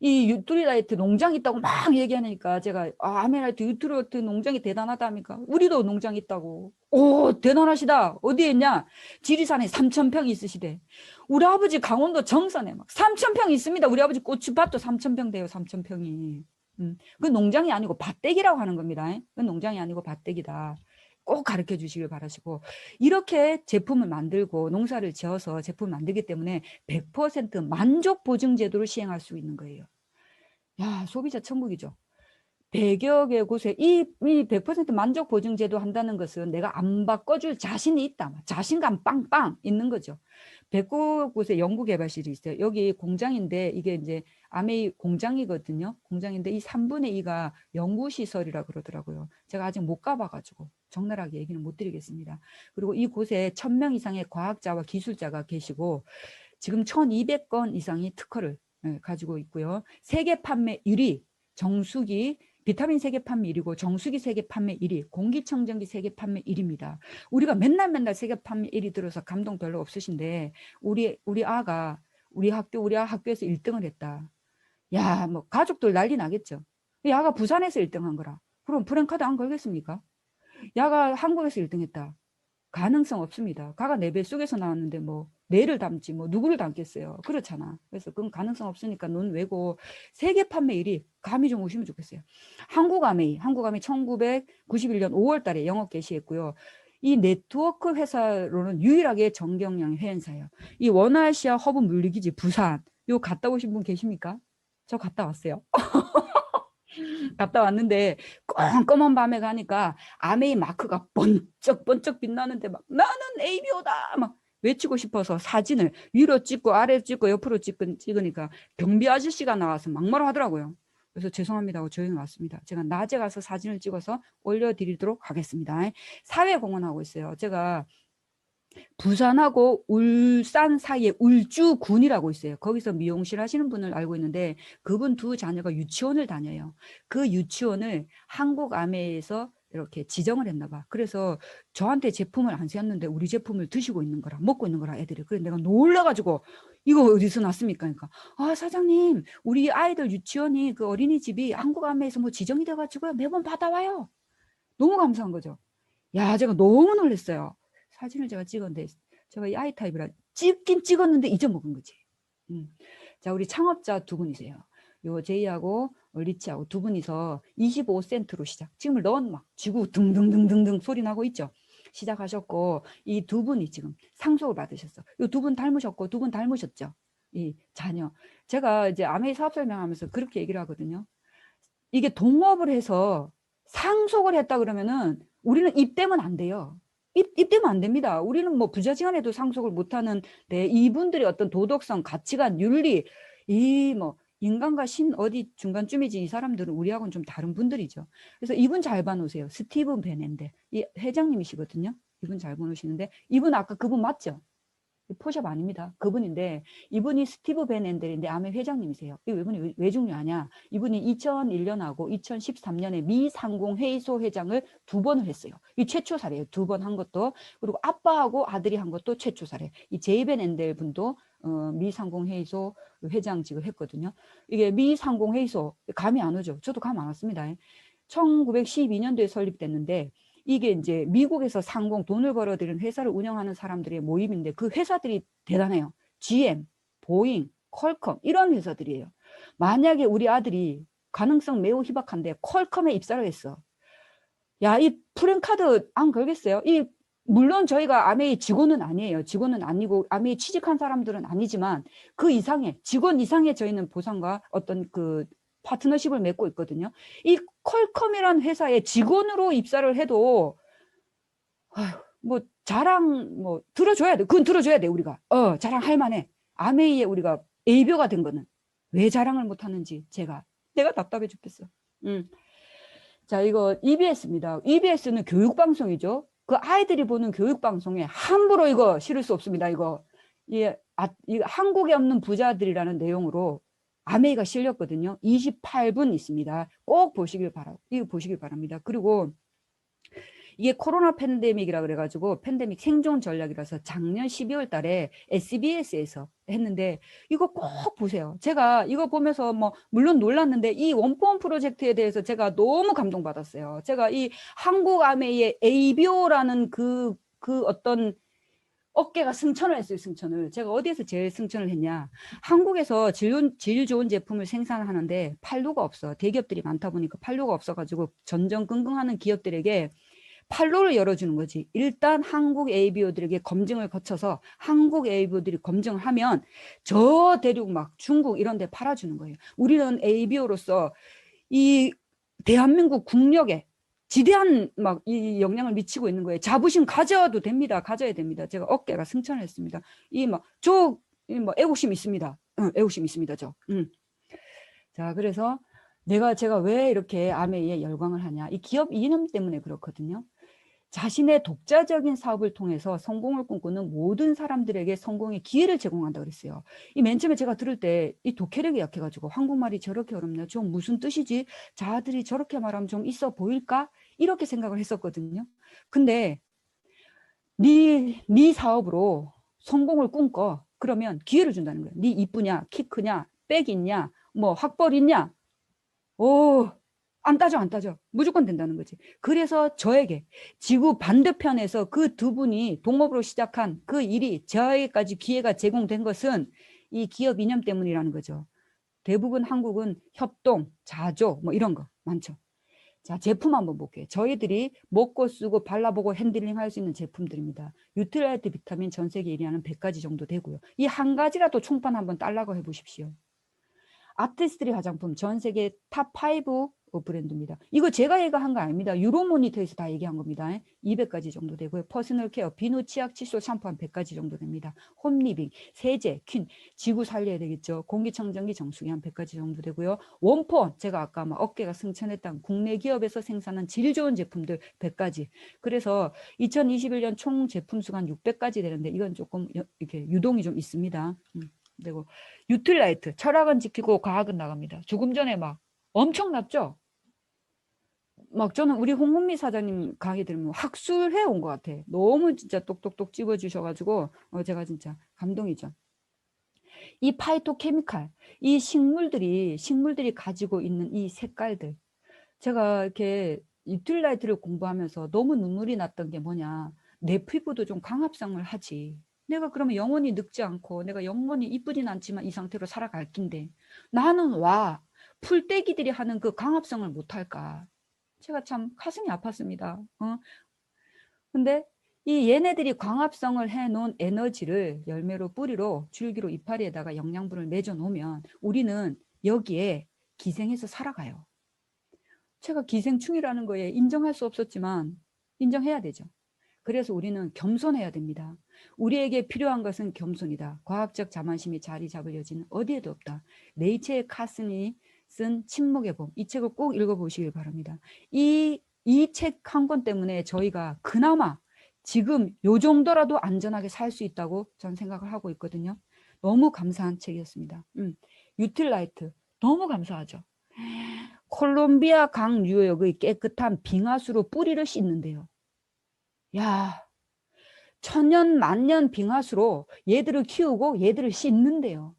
이 유틸라이트 농장 있다고 막 얘기하니까 제가 아메라이트 유틸라이트 농장이 대단하다니까 우리도 농장 있다고. 오, 대단하시다. 어디에 있냐? 지리산에 3,000평 있으시대. 우리 아버지 강원도 정선에 막 3,000평 있습니다. 우리 아버지 고추밭도 3,000평 돼요. 3,000평이. 그 농장이 아니고 밭대기라고 하는 겁니다. 그 농장이 아니고 밭대기다. 꼭 가르쳐 주시길 바라시고, 이렇게 제품을 만들고 농사를 지어서 제품을 만들기 때문에 100% 만족 보증 제도를 시행할 수 있는 거예요. 야, 소비자 천국이죠. 100여 개 곳에 이 100% 만족 보증 제도 한다는 것은 내가 안 바꿔줄 자신이 있다. 자신감 빵빵 있는 거죠. 109곳에 연구개발실이 있어요. 여기 공장인데 이게 이제 아메이 공장이거든요. 공장인데 이 3분의 2가 연구시설이라 그러더라고요. 제가 아직 못 가봐가지고 적나라하게 얘기는 못 드리겠습니다. 그리고 이곳에 1000명 이상의 과학자와 기술자가 계시고 지금 1200건 이상의 특허를 가지고 있고요. 세계 판매 1위, 정수기, 비타민 세계 판매 1위고 정수기 세계 판매 1위, 공기청정기 세계 판매 1위입니다. 우리가 맨날 세계 판매 1위 들어서 감동 별로 없으신데 우리 아가 우리 학교에서 1등을 했다. 야, 뭐 가족들 난리 나겠죠. 야가 부산에서 1등한 거라. 그럼 프랭카드 안 걸겠습니까? 야가 한국에서 1등했다. 가능성 없습니다. 가가 내 뱃속에서 나왔는데 뭐 내를 담지 뭐 누구를 담겠어요. 그렇잖아. 그래서 그건 가능성 없으니까 논외고 세계 판매 1위 감히 좀 오시면 좋겠어요. 한국아메이 1991년 5월 달에 영업 개시했고요. 이 네트워크 회사로는 유일하게 정경영 회원사예요. 이 원아시아 허브 물리기지 부산 요 갔다 오신 분 계십니까? 저 갔다 왔어요. 갔다 왔는데 껌껌한 밤에 가니까 아메이 마크가 번쩍번쩍 빛나는데 막 나는 ABO다 막 외치고 싶어서 사진을 위로 찍고 아래 찍고 옆으로 찍으니까 경비 아저씨가 나와서 막말을 하더라고요. 그래서 죄송합니다 하고 조용히 왔습니다. 제가 낮에 가서 사진을 찍어서 올려드리도록 하겠습니다. 사회공헌하고 있어요. 제가 부산하고 울산 사이에 울주군이라고 있어요. 거기서 미용실 하시는 분을 알고 있는데 그분 두 자녀가 유치원을 다녀요. 그 유치원을 한국아메에서 이렇게 지정을 했나 봐. 그래서 저한테 제품을 안 세웠는데 우리 제품을 드시고 있는 거라 먹고 있는 거라 애들이. 그래서 내가 놀라가지고 이거 어디서 났습니까? 그러니까 아 사장님 우리 아이들 유치원이 그 어린이집이 한국아메에서 뭐 지정이 돼가지고 매번 받아와요. 너무 감사한 거죠. 야 제가 너무 놀랐어요. 사진을 제가 찍었는데 제가 이 아이타입이라 찍긴 찍었는데 잊어먹은 거지. 자 우리 창업자 두 분이세요. 요 제이하고 리치하고 두 분이서 25센트로 시작. 지금을 넣은 막 쥐고 등등등등등 소리 나고 있죠. 시작하셨고 이 두 분이 지금 상속을 받으셨어. 요 두 분 닮으셨고 두 분 닮으셨죠. 이 자녀. 제가 이제 아메이 사업 설명하면서 그렇게 얘기를 하거든요. 이게 동업을 해서 상속을 했다 그러면은 우리는 입대면 안 돼요. 입대면 안 됩니다. 우리는 뭐 부자지간에도 상속을 못하는데 이분들이 어떤 도덕성, 가치관, 윤리, 이 뭐 인간과 신 어디 중간쯤이지 이 사람들은 우리하고는 좀 다른 분들이죠. 그래서 이분 잘 봐놓으세요. 스티븐 베넨데 이 회장님이시거든요. 이분 잘 봐놓으시는데 이분 아까 그분 맞죠? 포샵 아닙니다. 그분인데 이분이 스티브 벤 앤델인데 아메 회장님이세요. 이분이 왜 중요하냐? 이분이 2001년하고 2013년에 미 상공회의소 회장을 2번을 했어요. 이 최초 사례예요. 2번 한 것도. 그리고 아빠하고 아들이 한 것도 최초 사례. 이 제이 벤 앤델 분도 미 상공회의소 회장직을 했거든요. 이게 미 상공회의소 감이 안 오죠. 저도 감 안 왔습니다. 1912년도에 설립됐는데 이게 이제 미국에서 상공 돈을 벌어들이는 회사를 운영하는 사람들의 모임인데 그 회사들이 대단해요. GM, 보잉, 퀄컴 이런 회사들이에요. 만약에 우리 아들이 가능성 매우 희박한데 퀄컴에 입사를 했어. 야, 이 프랜카드 안 걸겠어요? 이 물론 저희가 아메이 직원은 아니에요. 직원은 아니고 아메이 취직한 사람들은 아니지만 그 이상의 직원 이상의 저희는 보상과 어떤 그 파트너십을 맺고 있거든요. 이 퀄컴이라는 회사에 직원으로 입사를 해도 뭐 자랑 뭐 들어줘야 돼. 그건 들어줘야 돼 우리가. 자랑할 만해. 아메이에 우리가 A교가 된 거는 왜 자랑을 못하는지 내가 답답해 죽겠어. 자 이거 EBS입니다. EBS는 교육방송이죠. 그 아이들이 보는 교육방송에 함부로 이거 실을 수 없습니다. 이거 한국에 없는 부자들이라는 내용으로 아메이가 실렸거든요. 28분 있습니다. 꼭 보시길 바랍니다. 그리고 이게 코로나 팬데믹이라 그래가지고 팬데믹 생존 전략이라서 작년 12월 달에 SBS에서 했는데 이거 꼭 보세요. 제가 이거 보면서 뭐 물론 놀랐는데 이 원포원 프로젝트에 대해서 제가 너무 감동받았어요. 제가 이 한국 아메이의 ABO라는 그 어떤 어깨가 승천을 했어요. 승천을. 제가 어디에서 제일 승천을 했냐. 한국에서 질 좋은 제품을 생산하는데 판로가 없어. 대기업들이 많다 보니까 판로가 없어가지고 전전긍긍하는 기업들에게 판로를 열어주는 거지. 일단 한국 ABO들에게 검증을 거쳐서 한국 ABO들이 검증을 하면 저 대륙 막 중국 이런 데 팔아주는 거예요. 우리는 ABO로서 이 대한민국 국력에 지대한 막 이 영향을 미치고 있는 거예요. 자부심 가져도 됩니다. 가져야 됩니다. 제가 어깨가 승천을 했습니다. 애국심 있습니다. 애국심 있습니다. 자, 그래서 제가 왜 이렇게 아메이에 열광을 하냐. 이 기업 이념 때문에 그렇거든요. 자신의 독자적인 사업을 통해서 성공을 꿈꾸는 모든 사람들에게 성공의 기회를 제공한다 그랬어요. 이 맨 처음에 제가 들을 때 이 독해력이 약해가지고 한국말이 저렇게 어렵냐, 좀 무슨 뜻이지? 자들이 저렇게 말하면 좀 있어 보일까? 이렇게 생각을 했었거든요. 근데 네 사업으로 성공을 꿈꿔. 그러면 기회를 준다는 거예요. 네 이쁘냐, 키 크냐, 백 있냐, 뭐 학벌 있냐. 오, 안 따져, 안 따져. 무조건 된다는 거지. 그래서 저에게 지구 반대편에서 그 두 분이 동업으로 시작한 그 일이 저에게까지 기회가 제공된 것은 이 기업 이념 때문이라는 거죠. 대부분 한국은 협동, 자조 뭐 이런 거 많죠. 자, 제품 한번 볼게요. 저희들이 먹고 쓰고 발라보고 핸들링 할 수 있는 제품들입니다. 유틸라이트 비타민 전 세계 1위 하는 100가지 정도 되고요. 이 한 가지라도 총판 한번 달라고 해보십시오. 아티스트리 화장품 전 세계 탑5 브랜드입니다. 이거 제가 얘기한 거 아닙니다. 유로모니터에서 다 얘기한 겁니다. 200가지 정도 되고요. 퍼스널 케어, 비누, 치약, 칫솔, 샴푸 한 100가지 정도 됩니다. 홈리빙, 세제, 퀸, 지구 살려야 되겠죠. 공기청정기, 정수기 한 100가지 정도 되고요. 원폰, 제가 아까 막 어깨가 승천했던 국내 기업에서 생산한 질 좋은 제품들 100가지. 그래서 2021년 총 제품 수가 한 600가지 되는데 이건 조금 이렇게 유동이 좀 있습니다. 그리고 유틸라이트, 철학은 지키고 과학은 나갑니다. 조금 전에 막 엄청났죠? 막 저는 우리 홍은미 사장님 강의 들으면 학술해 온 것 같아. 너무 진짜 똑똑똑 집어주셔가지고 제가 진짜 감동이죠. 이 파이토케미칼, 이 식물들이 가지고 있는 이 색깔들. 제가 이렇게 유틸라이트를 공부하면서 너무 눈물이 났던 게 뭐냐. 내 피부도 좀 광합성을 하지. 내가 그러면 영원히 늙지 않고 내가 영원히 이쁘진 않지만 이 상태로 살아갈 낀데 나는 와 풀떼기들이 하는 그 광합성을 못할까. 제가 참 가슴이 아팠습니다. 근데 이 얘네들이 광합성을 해놓은 에너지를 열매로 뿌리로 줄기로 이파리에다가 영양분을 맺어 놓으면 우리는 여기에 기생해서 살아가요. 제가 기생충이라는 거에 인정할 수 없었지만 인정해야 되죠. 그래서 우리는 겸손해야 됩니다. 우리에게 필요한 것은 겸손이다. 과학적 자만심이 자리 잡을 여지는 어디에도 없다. 네이처의 카슨이 쓴 침묵의 봄. 이 책을 꼭 읽어보시길 바랍니다. 이 책 한 권 때문에 저희가 그나마 지금 요 정도라도 안전하게 살 수 있다고 전 생각을 하고 있거든요. 너무 감사한 책이었습니다. 유틸라이트 너무 감사하죠. 콜롬비아 강 뉴욕의 깨끗한 빙하수로 뿌리를 씻는데요. 야, 천년 만년 빙하수로 얘들을 키우고 얘들을 씻는데요.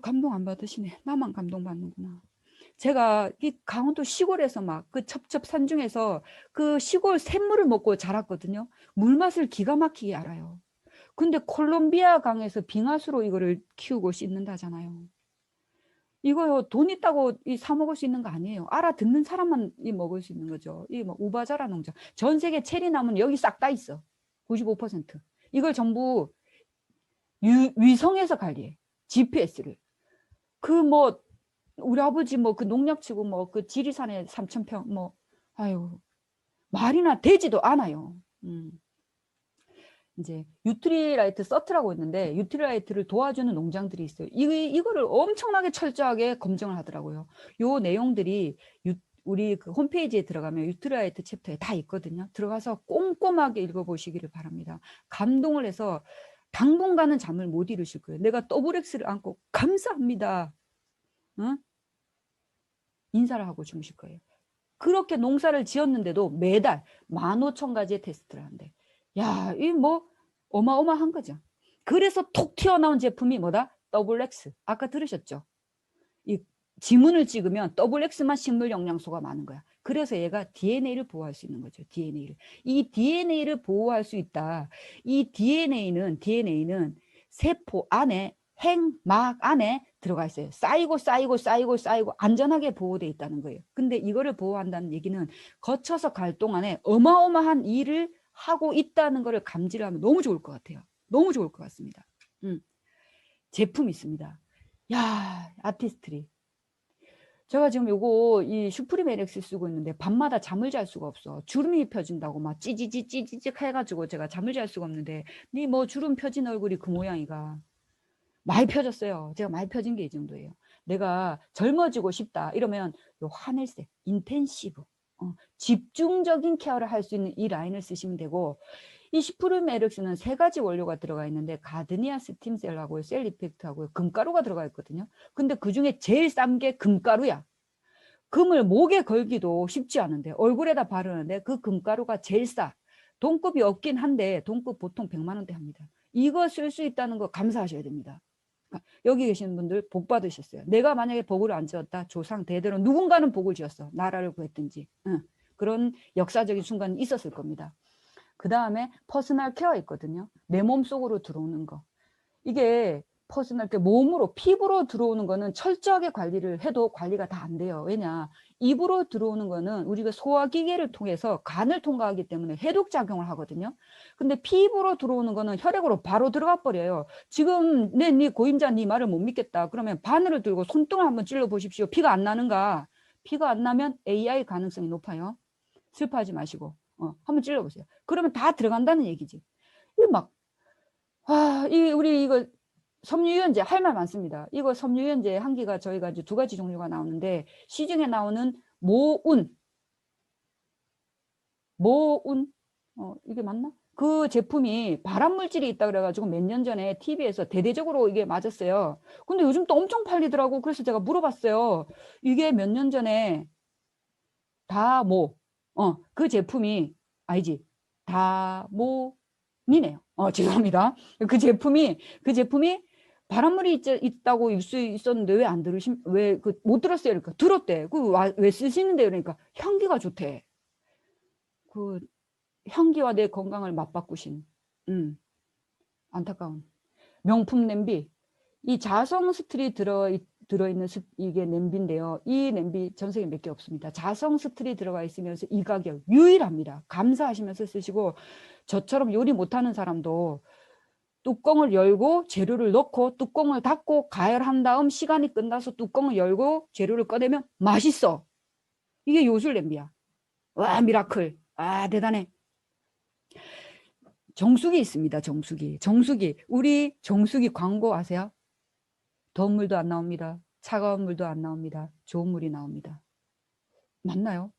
감동 안 받으시네. 나만 감동받는구나. 제가 이 강원도 시골에서 막 그 첩첩산 중에서 그 시골 샘물을 먹고 자랐거든요. 물맛을 기가 막히게 알아요. 근데 콜롬비아 강에서 빙하수로 이거를 키우고 씻는다잖아요. 이거 돈 있다고 사 먹을 수 있는 거 아니에요. 알아듣는 사람만 먹을 수 있는 거죠. 이 뭐 우바자라 농장. 전 세계 체리나무는 여기 싹 다 있어. 95%. 이걸 전부 위성에서 관리해. GPS를. 그 뭐 우리 아버지 뭐 그 농약 치고 뭐 그 지리산에 3,000평 뭐 아유 말이나 되지도 않아요. 이제 유틸라이트 서트라고 있는데 유틸라이트를 도와주는 농장들이 있어요. 이거를 엄청나게 철저하게 검증을 하더라고요. 요 내용들이 우리 그 홈페이지에 들어가면 유틸라이트 챕터에 다 있거든요. 들어가서 꼼꼼하게 읽어보시기를 바랍니다. 감동을 해서 당분간은 잠을 못 이루실 거예요. 내가 더블엑스를 안고 감사합니다. 응? 인사를 하고 주무실 거예요. 그렇게 농사를 지었는데도 매달 15,000가지의 테스트를 한대. 야, 이 뭐 어마어마한 거죠. 그래서 톡 튀어나온 제품이 뭐다? 더블엑스. 아까 들으셨죠? 이 지문을 찍으면 더블엑스만 식물 영양소가 많은 거야. 그래서 얘가 DNA를 보호할 수 있는 거죠. DNA를. 이 DNA를 보호할 수 있다. 이 DNA는 세포 안에 핵막 안에 들어가 있어요. 쌓이고 안전하게 보호되어 있다는 거예요. 근데 이거를 보호한다는 얘기는 거쳐서 갈 동안에 어마어마한 일을 하고 있다는 것을 감지를 하면 너무 좋을 것 같아요. 너무 좋을 것 같습니다. 제품이 있습니다. 야, 아티스트리. 제가 지금 요거 이 슈프림 LX 쓰고 있는데 밤마다 잠을 잘 수가 없어. 주름이 펴진다고 막 찌찌찌찌찌 해가지고 제가 잠을 잘 수가 없는데 니 뭐 주름 펴진 얼굴이 그 모양이가 많이 펴졌어요. 제가 많이 펴진 게 이 정도예요. 내가 젊어지고 싶다 이러면 요 하늘색 인텐시브 집중적인 케어를 할 수 있는 이 라인을 쓰시면 되고 이 슈프림 LX는 3가지 원료가 들어가 있는데 가드니아 스팀셀하고 셀 이펙트하고 금가루가 들어가 있거든요. 근데 그중에 제일 싼 게 금가루야. 금을 목에 걸기도 쉽지 않은데 얼굴에다 바르는데 그 금가루가 제일 싸. 돈급이 없긴 한데 돈급 보통 100만 원대 합니다. 이거 쓸 수 있다는 거 감사하셔야 됩니다. 여기 계시는 분들 복 받으셨어요. 내가 만약에 복을 안 지었다. 조상 대대로 누군가는 복을 지었어. 나라를 구했든지. 그런 역사적인 순간이 있었을 겁니다. 그 다음에 퍼스널 케어 있거든요. 내 몸속으로 들어오는 거. 이게 퍼스널 케어, 몸으로, 피부로 들어오는 거는 철저하게 관리를 해도 관리가 다 안 돼요. 왜냐? 입으로 들어오는 거는 우리가 소화기계를 통해서 간을 통과하기 때문에 해독작용을 하거든요. 근데 피부로 들어오는 거는 혈액으로 바로 들어가 버려요. 지금 네 고임자 네 말을 못 믿겠다. 그러면 바늘을 들고 손등을 한번 찔러 보십시오. 피가 안 나는가? 피가 안 나면 AI 가능성이 높아요. 슬퍼하지 마시고 한번 찔러보세요. 그러면 다 들어간다는 얘기지. 이 막 우리 이거 섬유유연제 할 말 많습니다. 이거 섬유유연제 한기가 저희가 이제 2가지 종류가 나오는데 시중에 나오는 모운 이게 맞나? 그 제품이 발암물질이 있다 그래가지고 몇 년 전에 TV에서 대대적으로 이게 맞았어요. 근데 요즘 또 엄청 팔리더라고. 그래서 제가 물어봤어요. 이게 몇 년 전에 그 제품이 아니지 다모니네요. 죄송합니다. 그 제품이 발암물이 있다고 있었는데 왜 안 들으신 왜 못 들었어요? 그러니까 들었대. 왜 쓰시는데? 그러니까 향기가 좋대. 그 향기와 내 건강을 맞바꾸신 안타까운 명품 냄비. 이 자성 스틸이 들어있는 이게 냄비인데요. 이 냄비 전 세계 몇 개 없습니다. 자성 스틸이 들어가 있으면서 이 가격 유일합니다. 감사하시면서 쓰시고 저처럼 요리 못하는 사람도 뚜껑을 열고 재료를 넣고 뚜껑을 닫고 가열한 다음 시간이 끝나서 뚜껑을 열고 재료를 꺼내면 맛있어. 이게 요술 냄비야. 와 미라클. 대단해. 정수기 있습니다. 정수기. 우리 정수기 광고 아세요? 더운 물도 안 나옵니다. 차가운 물도 안 나옵니다. 좋은 물이 나옵니다. 맞나요?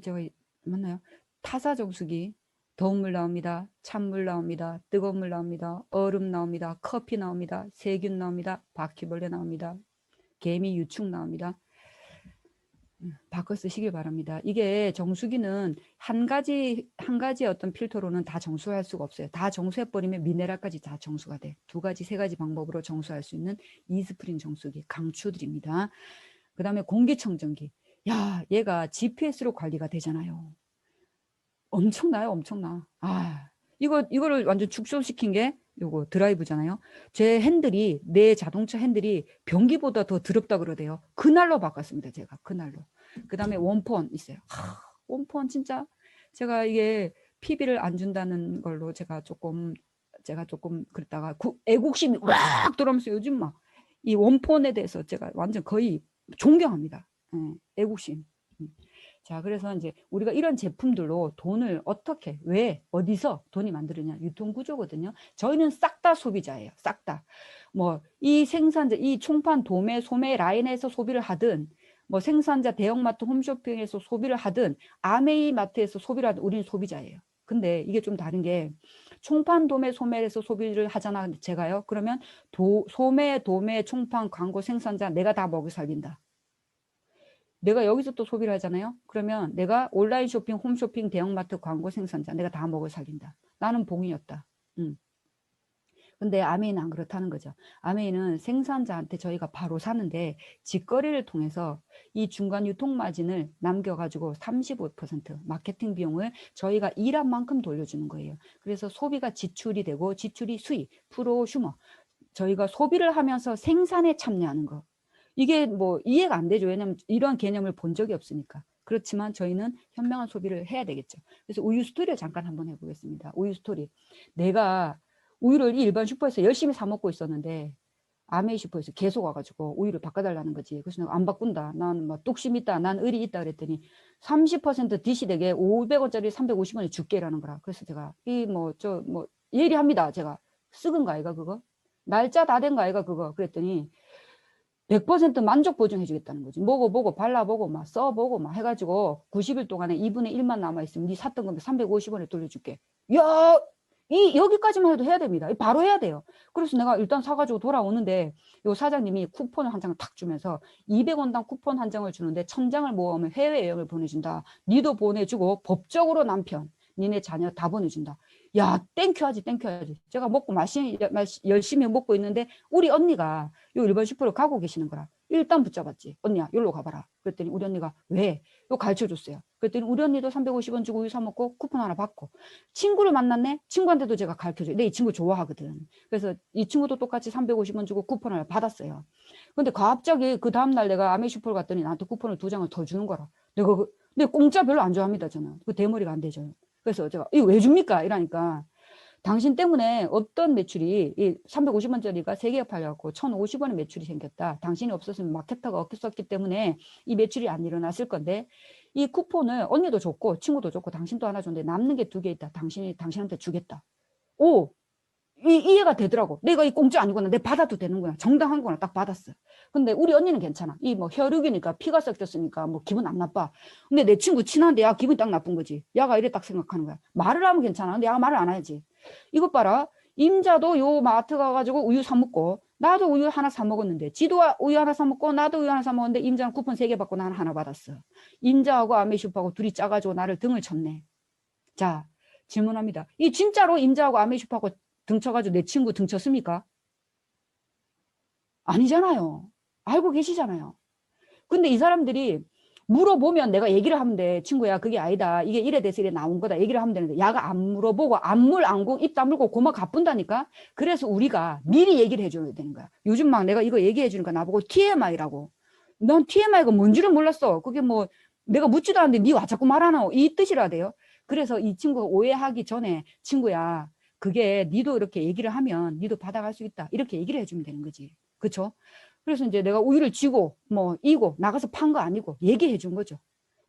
제가 맞나요? 타사 정수기 더운 물 나옵니다. 찬물 나옵니다. 뜨거운 물 나옵니다. 얼음 나옵니다. 커피 나옵니다. 세균 나옵니다. 바퀴벌레 나옵니다. 개미 유축 나옵니다. 바꿔 쓰시길 바랍니다. 이게 정수기는 한 가지 어떤 필터로는 다 정수할 수가 없어요. 다 정수해버리면 미네랄까지 다 정수가 돼. 2가지, 3가지 방법으로 정수할 수 있는 이스프링 정수기 강추드립니다. 그 다음에 공기청정기. 야, 얘가 GPS로 관리가 되잖아요. 엄청나요, 엄청나. 이거를 완전 축소시킨 게 요거 드라이브잖아요. 내 자동차 핸들이 변기보다 더 더럽다 그러대요. 그날로 바꿨습니다. 제가 그날로. 그 다음에 원폰 있어요. 원폰 진짜 제가 이게 PB를 안 준다는 걸로 제가 조금 그랬다가 애국심이 왁 들어오면서 요즘 막 이 원폰에 대해서 제가 완전 거의 존경합니다. 애국심. 자, 그래서 이제 우리가 이런 제품들로 돈을 어떻게, 왜, 어디서 돈이 만들느냐, 유통구조거든요. 저희는 싹 다 소비자예요. 싹 다. 이 생산자, 이 총판, 도매, 소매 라인에서 소비를 하든, 생산자, 대형마트, 홈쇼핑에서 소비를 하든, 아메이 마트에서 소비를 하든, 우리는 소비자예요. 근데 이게 좀 다른 게, 총판, 도매, 소매에서 소비를 하잖아, 제가요. 그러면 소매, 도매, 총판, 광고, 생산자, 내가 다 먹여 살린다. 내가 여기서 또 소비를 하잖아요. 그러면 내가 온라인 쇼핑, 홈쇼핑, 대형마트, 광고 생산자 내가 다 먹여 살린다. 나는 봉이었다. 근데 아메이는 안 그렇다는 거죠. 아메이는 생산자한테 저희가 바로 사는데 직거래를 통해서 이 중간 유통 마진을 남겨가지고 35% 마케팅 비용을 저희가 일한 만큼 돌려주는 거예요. 그래서 소비가 지출이 되고 지출이 수익, 프로슈머. 저희가 소비를 하면서 생산에 참여하는 거. 이게 이해가 안 되죠. 왜냐하면 이런 개념을 본 적이 없으니까. 그렇지만 저희는 현명한 소비를 해야 되겠죠. 그래서 우유 스토리를 잠깐 한번 해보겠습니다. 우유 스토리. 내가 우유를 일반 슈퍼에서 열심히 사 먹고 있었는데 아메이 슈퍼에서 계속 와가지고 우유를 바꿔달라는 거지. 그래서 내가 안 바꾼다. 난 뚝심 있다. 난 의리 있다. 그랬더니 30% DC되게 500원짜리 350원에 줄게라는 거라. 그래서 제가 예리합니다. 제가 쓱은 거 아이가 그거? 날짜 다 된 거 아이가 그거? 그랬더니 100% 만족 보증해 주겠다는 거지. 먹어보고 발라보고 막 써보고 막 해가지고 90일 동안에 2분의 1만 남아있으면 네 샀던 금액 350원에 돌려줄게. 야, 여기까지만 해도 해야 됩니다. 바로 해야 돼요. 그래서 내가 일단 사가지고 돌아오는데 요 사장님이 쿠폰을 한 장을 탁 주면서 200원당 쿠폰 한 장을 주는데 1000장을 모으면 해외여행을 보내준다. 니도 보내주고 법적으로 남편, 니네 자녀 다 보내준다. 야, 땡큐 하지, 땡큐 하지. 제가 먹고 열심히 먹고 있는데 우리 언니가 요 일본 슈퍼를 가고 계시는 거라. 일단 붙잡았지. 언니야, 여기로 가봐라. 그랬더니 우리 언니가 왜? 요 가르쳐 줬어요. 그랬더니 우리 언니도 350원 주고 우유 사 먹고 쿠폰 하나 받고 친구를 만났네. 친구한테도 제가 가르쳐 줘요. 내 이 친구 좋아하거든. 그래서 이 친구도 똑같이 350원 주고 쿠폰을 받았어요. 근데 갑자기 그 다음날 내가 아메슈퍼를 갔더니 나한테 쿠폰을 2장을 더 주는 거라. 근데 공짜 별로 안 좋아합니다, 저는. 그 대머리가 안 되죠. 그래서 제가 이거 왜 줍니까? 이러니까 당신 때문에 어떤 매출이 이 350원짜리가 3개가 팔려갖고 1,050원의 매출이 생겼다. 당신이 없었으면 마케터가 없었기 때문에 이 매출이 안 일어났을 건데 이 쿠폰을 언니도 줬고 친구도 줬고 당신도 하나 줬는데 남는 게 2개 있다. 당신한테 주겠다. 오! 이해가 되더라고. 내가 이 공짜 아니구나. 내가 받아도 되는구나. 정당한 거나 딱 받았어. 근데 우리 언니는 괜찮아. 이 뭐 혈육이니까 피가 섞였으니까 뭐 기분 안 나빠. 근데 내 친구 친한데 야 기분 딱 나쁜 거지. 야가 이래 딱 생각하는 거야. 말을 하면 괜찮아. 근데 야가 말을 안 해야지. 이것 봐라. 임자도 요 마트 가가지고 우유 사 먹고 나도 우유 하나 사 먹었는데 지도 우유 하나 사 먹고 나도 우유 하나 사 먹었는데 임자는 쿠폰 3개 받고 나는 하나 받았어. 임자하고 아메슈퍼하고 둘이 짜가지고 나를 등을 쳤네. 자, 질문합니다. 이 진짜로 임자하고 아메슈퍼하고 등쳐가지고 내 친구 등쳤습니까? 아니잖아요. 알고 계시잖아요. 근데 이 사람들이 물어보면 내가 얘기를 하면 돼. 친구야 그게 아니다. 이게 이래 돼서 이래 나온 거다. 얘기를 하면 되는데 야가 안 물어보고 안물안고 입 다물고 고마 가뿐다니까. 그래서 우리가 미리 얘기를 해줘야 되는 거야. 요즘 막 내가 이거 얘기해 주니까 나보고 TMI라고. 넌 TMI가 뭔 줄은 몰랐어. 그게 뭐 내가 묻지도 않는데 니 와 자꾸 말하나 이 뜻이라 돼요. 그래서 이 친구가 오해하기 전에 친구야 그게 니도 이렇게 얘기를 하면 니도 받아갈 수 있다. 이렇게 얘기를 해주면 되는 거지. 그렇죠? 그래서 이제 내가 우유를 쥐고 뭐 이고 나가서 판 거 아니고 얘기해 준 거죠.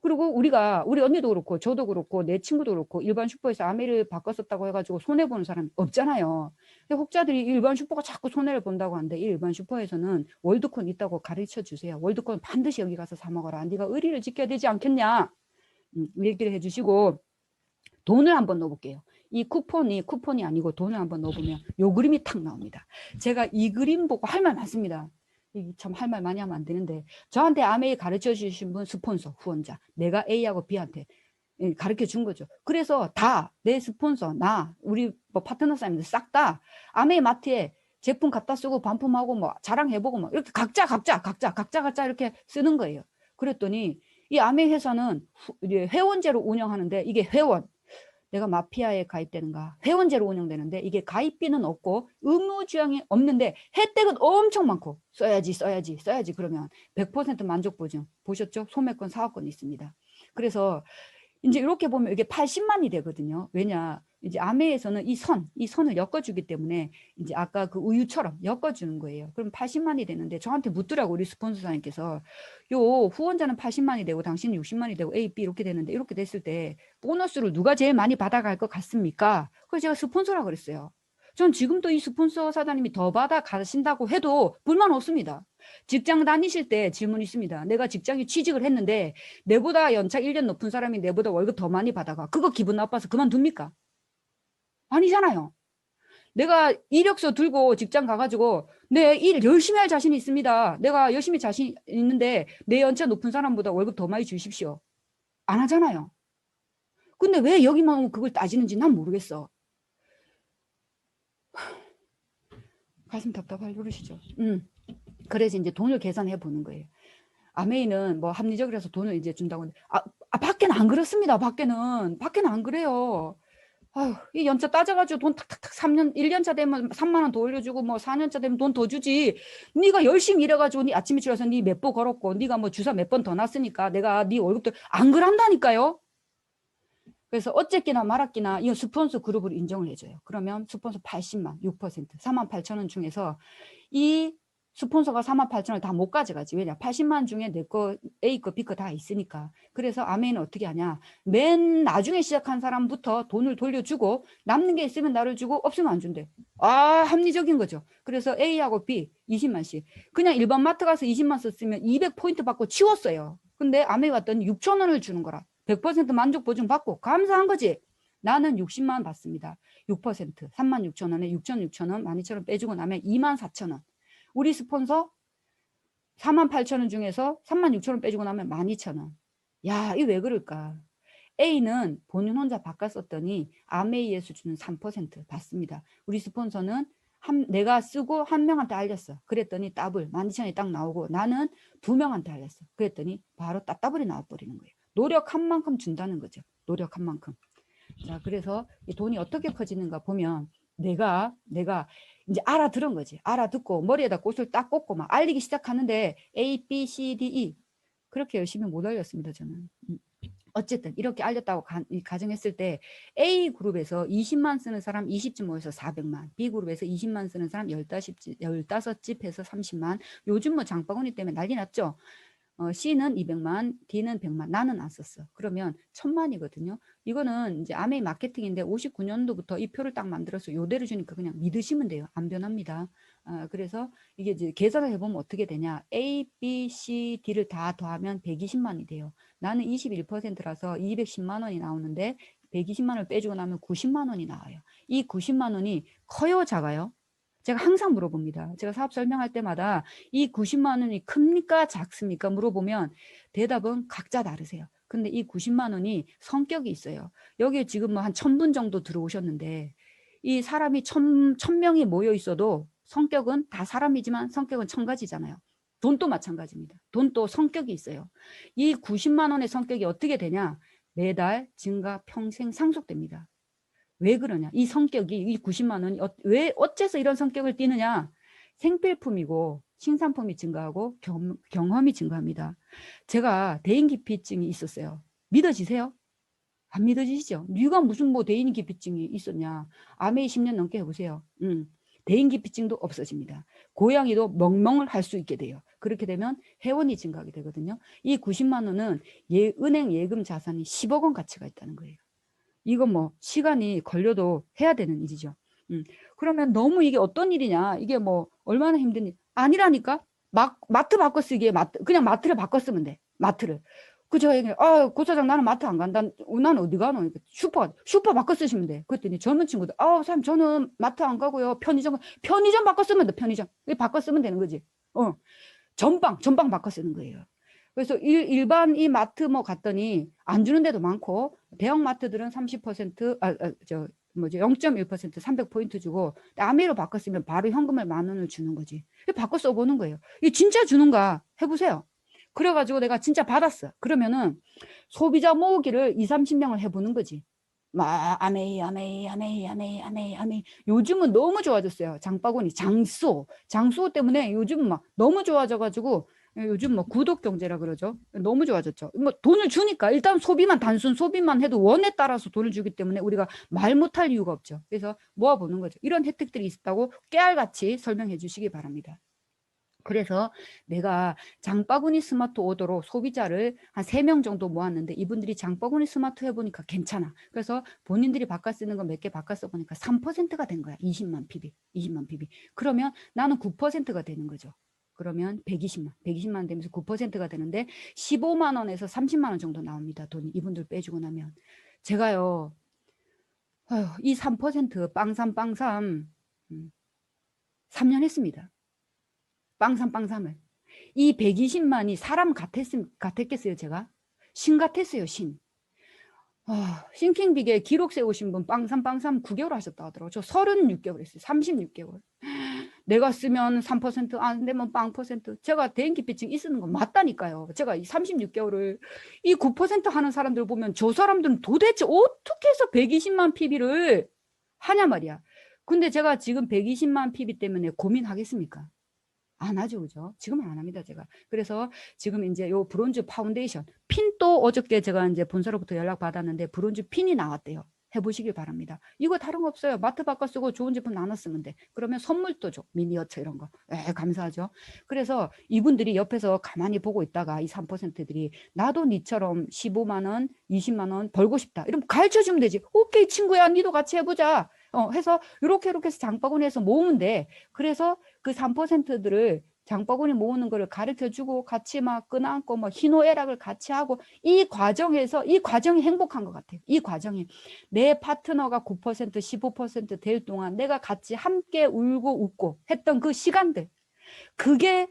그리고 우리 언니도 그렇고 저도 그렇고 내 친구도 그렇고 일반 슈퍼에서 아메를 바꿨었다고 해가지고 손해보는 사람 없잖아요. 근데 혹자들이 일반 슈퍼가 자꾸 손해를 본다고 하는데 이 일반 슈퍼에서는 월드콘 있다고 가르쳐 주세요. 월드콘 반드시 여기 가서 사 먹어라. 네가 의리를 지켜야 되지 않겠냐. 얘기를 해주시고 돈을 한번 넣어볼게요. 이 쿠폰이 아니고 돈을 한번 넣어보면 요 그림이 탁 나옵니다. 제가 이 그림 보고 할 말 많습니다. 참 할 말 많이 하면 안 되는데 저한테 아메이 가르쳐 주신 분 스폰서 후원자 내가 A하고 B한테 가르쳐 준 거죠. 그래서 다 내 스폰서 우리 뭐 파트너 사람들 싹 다 아메이 마트에 제품 갖다 쓰고 반품하고 뭐 자랑해보고 뭐 이렇게 각자 이렇게 쓰는 거예요. 그랬더니 이 아메이 회사는 회원제로 운영하는데 이게 회원 내가 마피아에 가입되는가 회원제로 운영되는데 이게 가입비는 없고 의무주행이 없는데 혜택은 엄청 많고 써야지 그러면 100% 만족 보증 보셨죠? 소매권 사업권이 있습니다. 그래서 이제 이렇게 보면 이게 80만이 되거든요. 왜냐 이제 아메에서는 이 선을 엮어주기 때문에 이제 아까 그 우유처럼 엮어주는 거예요. 그럼 80만이 되는데 저한테 묻더라고 우리 스폰서사님께서 요 후원자는 80만이 되고 당신은 60만이 되고 A, B 이렇게 되는데 이렇게 됐을 때 보너스를 누가 제일 많이 받아갈 것 같습니까? 그래서 제가 스폰서라 그랬어요. 전 지금도 이 스폰서 사장님이 더 받아가신다고 해도 불만 없습니다. 직장 다니실 때 질문 있습니다. 내가 직장에 취직을 했는데 내보다 연차 1년 높은 사람이 내보다 월급 더 많이 받아가. 그거 기분 나빠서 그만둡니까? 아니잖아요. 내가 이력서 들고 직장 가가지고 내 일 열심히 할 자신이 있습니다. 내가 열심히 자신 있는데 내 연차 높은 사람보다 월급 더 많이 주십시오. 안 하잖아요. 근데 왜 여기만 오면 그걸 따지는지 난 모르겠어. 가슴 답답할 노릇이죠. 그래서 이제 돈을 계산해 보는 거예요. 아메이는 뭐 합리적이라서 돈을 이제 준다고 하는데 밖에는 안 그렇습니다. 밖에는 안 그래요. 아유, 이 연차 따져가지고 돈 탁탁탁 1년차 되면 3만 원 더 올려주고 뭐 4년차 되면 돈 더 주지. 네가 열심히 일해가지고 네 아침에 일어나서 네 몇 보 걸었고 네가 뭐 주사 몇 번 더 놨으니까 내가 네 월급도 안 그런다니까요. 그래서 어쨌기나 말았기나 이 스폰서 그룹을 인정을 해줘요. 그러면 스폰서 80만 6% 4만 8천 원 중에서 이 스폰서가 4만 8천 원을 다 못 가져가지. 왜냐 80만 중에 내 거 A 거 B 거 다 있으니까. 그래서 아메이는 어떻게 하냐 맨 나중에 시작한 사람부터 돈을 돌려주고 남는 게 있으면 나를 주고 없으면 안 준대. 합리적인 거죠. 그래서 A하고 B 20만씩 그냥 일반 마트 가서 20만 썼으면 200포인트 받고 치웠어요. 근데 아메이 왔더니 6천 원을 주는 거라. 100% 만족 보증 받고 감사한 거지. 나는 60만 원 받습니다. 6% 3만 6천 원에 6천 6천 원 12,000원 빼주고 나면 2만 4천 원. 우리 스폰서 4만 8천 원 중에서 3만 6천 원 빼주고 나면 12,000원. 야, 이 왜 그럴까? A는 본인 혼자 바꿨었더니 아메이에서 주는 3% 받습니다. 우리 스폰서는 내가 쓰고 한 명한테 알렸어. 그랬더니 더블 12,000원이 딱 나오고 나는 2명한테 알렸어. 그랬더니 바로 더블이 나와버리는 거예요. 노력한 만큼 준다는 거죠. 노력한 만큼. 자, 그래서 이 돈이 어떻게 커지는가 보면 내가 이제 알아들은 거지. 알아듣고 머리에다 꽃을 딱 꽂고 막 알리기 시작하는데 A, B, C, D, E 그렇게 열심히 못 알렸습니다. 저는. 어쨌든 이렇게 알렸다고 가정했을 때 A그룹에서 20만 쓰는 사람 20집 모여서 400만, B그룹에서 20만 쓰는 사람 15집 해서 30만. 요즘 뭐 장바구니 때문에 난리 났죠. C는 200만, D는 100만, 나는 안 썼어. 그러면 1000만이거든요. 이거는 이제 아메이 마케팅인데 59년도부터 이 표를 딱 만들어서 요대로 주니까 그냥 믿으시면 돼요. 안 변합니다. 그래서 이게 이제 계산을 해보면 어떻게 되냐. A, B, C, D를 다 더하면 120만이 돼요. 나는 21%라서 210만 원이 나오는데 120만 원을 빼주고 나면 90만 원이 나와요. 이 90만 원이 커요, 작아요? 제가 항상 물어봅니다. 제가 사업 설명할 때마다 이 90만 원이 큽니까 작습니까 물어보면 대답은 각자 다르세요. 근데 이 90만 원이 성격이 있어요. 여기에 지금 뭐 한 1000분 정도 들어오셨는데 이 사람이 1000명이 모여 있어도 성격은 다 사람이지만 성격은 1000가지잖아요. 돈도 마찬가지입니다. 돈도 성격이 있어요. 이 90만 원의 성격이 어떻게 되냐? 매달 증가 평생 상속됩니다. 왜 그러냐? 이 성격이 이 90만 원이 왜 어째서 이런 성격을 띠느냐? 생필품이고 신상품이 증가하고 경험이 증가합니다. 제가 대인기피증이 있었어요. 믿어지세요? 안 믿어지시죠? 네가 무슨 뭐 대인기피증이 있었냐? 아메이 10년 넘게 해보세요. 대인기피증도 없어집니다. 고양이도 멍멍을 할 수 있게 돼요. 그렇게 되면 회원이 증가하게 되거든요. 이 90만 원은 은행 예금 자산이 10억 원 가치가 있다는 거예요. 이건 뭐 시간이 걸려도 해야 되는 일이죠. 그러면 너무 이게 어떤 일이냐? 이게 뭐 얼마나 힘든 일? 아니라니까? 마트 바꿔 쓰기에 그냥 마트를 바꿔 쓰면 돼. 마트를. 그저 고사장 나는 마트 안 간다. 나는 어디 가노? 슈퍼 바꿔 쓰시면 돼. 그랬더니 젊은 친구들, 사장님 저는 마트 안 가고요. 편의점 바꿔 쓰면 돼. 편의점. 바꿔 쓰면 되는 거지. 전방 바꿔 쓰는 거예요. 그래서 일반 이 마트 뭐 갔더니 안 주는 데도 많고 대형 마트들은 30% 0.1% 300포인트 주고 아메이로 바꿨으면 바로 현금을 10,000원을 주는 거지. 바꿔 써보는 거예요. 이게 진짜 주는가 해보세요. 그래가지고 내가 진짜 받았어. 그러면은 소비자 모으기를 2, 30명을 해보는 거지. 막 아메이. 요즘은 너무 좋아졌어요. 장바구니 장소 때문에 요즘은 막 너무 좋아져가지고 요즘 뭐 구독 경제라 그러죠. 너무 좋아졌죠. 뭐 돈을 주니까 일단 단순 소비만 해도 원에 따라서 돈을 주기 때문에 우리가 말 못할 이유가 없죠. 그래서 모아보는 거죠. 이런 혜택들이 있다고 깨알같이 설명해 주시기 바랍니다. 그래서 내가 장바구니 스마트 오더로 소비자를 한 3명 정도 모았는데 이분들이 장바구니 스마트 해보니까 괜찮아. 그래서 본인들이 바꿔 쓰는 거 몇 개 바꿔 써보니까 3%가 된 거야. 20만 PB. 그러면 나는 9%가 되는 거죠. 그러면 120만 되면서 9%가 되는데 15만 원에서 30만 원 정도 나옵니다. 돈이 이분들 빼주고 나면. 제가요. 이 3% 빵삼 3년 했습니다. 빵삼을. 이 120만이 사람 같았겠어요, 제가? 신 같았어요, 신. 싱킹빅에 기록 세우신 분 빵삼 9개월 하셨다 하더라고요. 저 36개월 했어요. 36개월. 내가 쓰면 3% 안 되면 빵 %. 제가 대인기피증 있는 건 맞다니까요. 제가 36개월을 이 9% 하는 사람들 보면 저 사람들은 도대체 어떻게 해서 120만 PB를 하냐 말이야. 근데 제가 지금 120만 PB 때문에 고민하겠습니까? 안 하죠, 그죠? 지금은 안 합니다, 제가. 그래서 지금 이제 요 브론즈 파운데이션 핀도 어저께 제가 이제 본사로부터 연락 받았는데 브론즈 핀이 나왔대요. 해보시길 바랍니다. 이거 다른 거 없어요. 마트 바꿔 쓰고 좋은 제품 나눠 쓰면 돼. 그러면 선물도 줘. 미니어처 이런 거. 감사하죠. 그래서 이분들이 옆에서 가만히 보고 있다가 이 3%들이 나도 니처럼 15만 원, 20만 원 벌고 싶다. 이러면 가르쳐 주면 되지. 오케이, 친구야, 니도 같이 해보자. 해서 이렇게 해서 장바구니에서 모으면 돼. 그래서 그 3%들을 장바구니 모으는 거를 가르쳐 주고 같이 막 끈안고 뭐 희노애락을 같이 하고 이 과정이 행복한 것 같아요. 이 과정이 내 파트너가 9% 15%될 동안 내가 같이 함께 울고 웃고 했던 그 시간들, 그게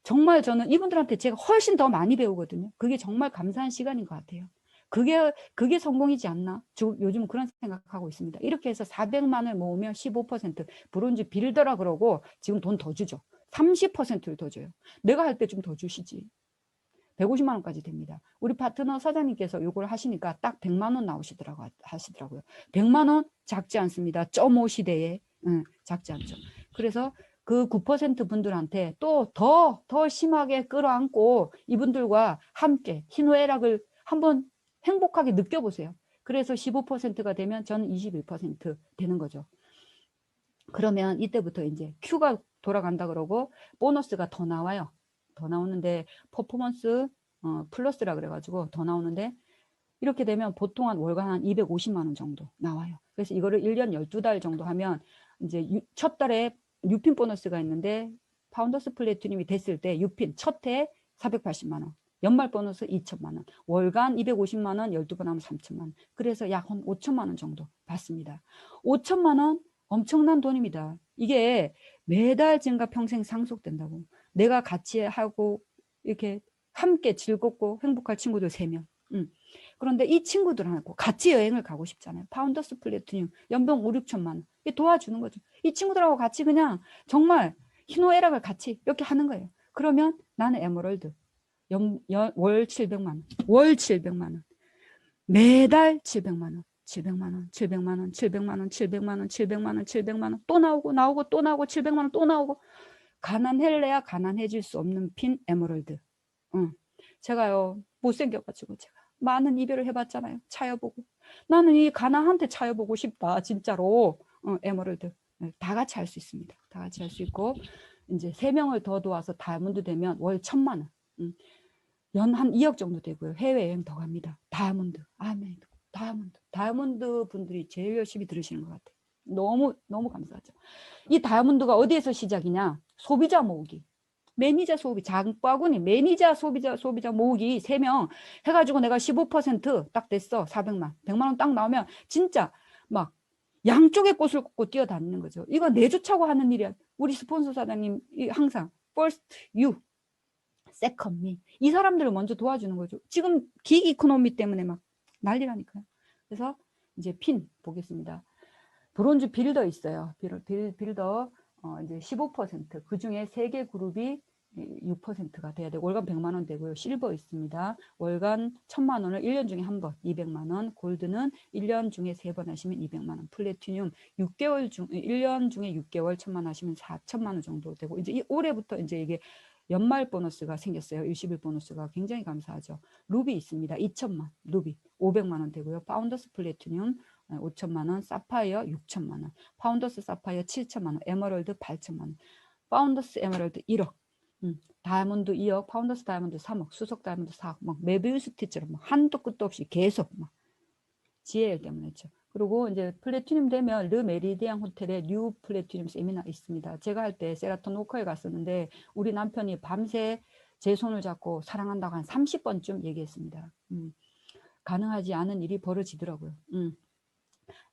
정말 저는 이분들한테 제가 훨씬 더 많이 배우거든요. 그게 정말 감사한 시간인 것 같아요. 그게 성공이지 않나? 요즘 그런 생각하고 있습니다. 이렇게 해서 400만을 모으면 15% 브론즈 빌더라 그러고 지금 돈 더 주죠. 30%를 더 줘요. 내가 할 때 좀 더 주시지. 150만 원까지 됩니다. 우리 파트너 사장님께서 이걸 하시니까 딱 100만 원 하시더라고요. 100만 원 작지 않습니다. 0.5 시대에 작지 않죠. 그래서 그 9% 분들한테 또 더 심하게 끌어안고 이분들과 함께 희노애락을 한번 행복하게 느껴보세요. 그래서 15%가 되면 저는 21% 되는 거죠. 그러면 이때부터 이제 Q가 돌아간다 그러고 보너스가 더 나와요. 더 나오는데 퍼포먼스 플러스라 그래가지고 더 나오는데 이렇게 되면 보통 한 월간 한 250만 원 정도 나와요. 그래서 이거를 1년 12달 정도 하면 이제 첫 달에 6핀 보너스가 있는데 파운더스 플래티늄이 됐을 때 6핀 첫 해 480만 원. 연말 보너스 2천만 원. 월간 250만 원 12번 하면 3천만 원. 그래서 약 한 5천만 원 정도 받습니다. 5천만 원 엄청난 돈입니다. 이게 매달 증가 평생 상속된다고. 내가 같이 하고 이렇게 함께 즐겁고 행복할 친구들 3명. 그런데 이 친구들하고 같이 여행을 가고 싶잖아요. 파운더스 플래티늄 연봉 5, 6천만 원. 도와주는 거죠. 이 친구들하고 같이 그냥 정말 희노애락을 같이 이렇게 하는 거예요. 그러면 나는 에메랄드 월 700만 원. 월 700만 원. 매달 700만 원. 700만 원, 700만 원, 700만 원, 700만 원, 700만 원, 700만 원 또 나오고 또 나오고 700만 원 또 나오고 가난해야 가난해질 수 없는 핀 에메랄드. 제가요 못생겨가지고 제가 많은 이별을 해봤잖아요. 차여보고 나는 이 가나한테 차여보고 싶다 진짜로. 에메랄드 다 같이 할 수 있습니다. 다 같이 할 수 있고 이제 3명을 더 도와서 다이아몬드 되면 월 1,000만 원. 연 한 2억 정도 되고요. 해외여행 더 갑니다. 다이아몬드. 아멘. 다이아몬드 분들이 제일 열심히 들으시는 것 같아요. 너무 감사하죠. 이 다이아몬드가 어디에서 시작이냐? 소비자 모으기. 매니저 소비, 장바구니, 매니저 소비자 모으기 3명 해가지고 내가 15% 딱 됐어. 400만, 100만 원 딱 나오면 진짜 막 양쪽에 꽃을 꽂고 뛰어다니는 거죠. 이거 내조차고 하는 일이야. 우리 스폰서 사장님 항상 first you, second me. 이 사람들을 먼저 도와주는 거죠. 지금 기기 이코노미 때문에 막 난리라니까요. 그래서 이제 핀 보겠습니다. 브론즈 빌더 있어요. 빌더 이제 15%. 그 중에 3개 그룹이 6%가 돼야 되고 월간 100만 원 되고요. 실버 있습니다. 월간 1,000만 원을 1년 중에 한 번 200만 원. 골드는 1년 중에 3번 하시면 200만 원. 플래티늄 1년 중에 6개월 1,000만 하시면 4천만 원 정도 되고 이제 올해부터 이제 이게 연말 보너스가 생겼어요. 일시불 보너스가 굉장히 감사하죠. 루비 있습니다. 2천만 루비 500만 원 되고요. 파운더스 플래티늄 5천만 원, 사파이어 6천만 원, 파운더스 사파이어 7천만 원, 에메랄드 8천만 원, 파운더스 에메랄드 1억, 다이아몬드 2억, 파운더스 다이아몬드 3억, 수석 다이아몬드 4억, 막 메비우스티처럼 한도 끝도 없이 계속 막 GL 때문에 했죠. 그리고 이제 플래티늄 되면 르 메리디안 호텔에 뉴 플래티늄 세미나 있습니다. 제가 할 때 세라톤 워커에 갔었는데 우리 남편이 밤새 제 손을 잡고 사랑한다고 한 30번쯤 얘기했습니다. 가능하지 않은 일이 벌어지더라고요.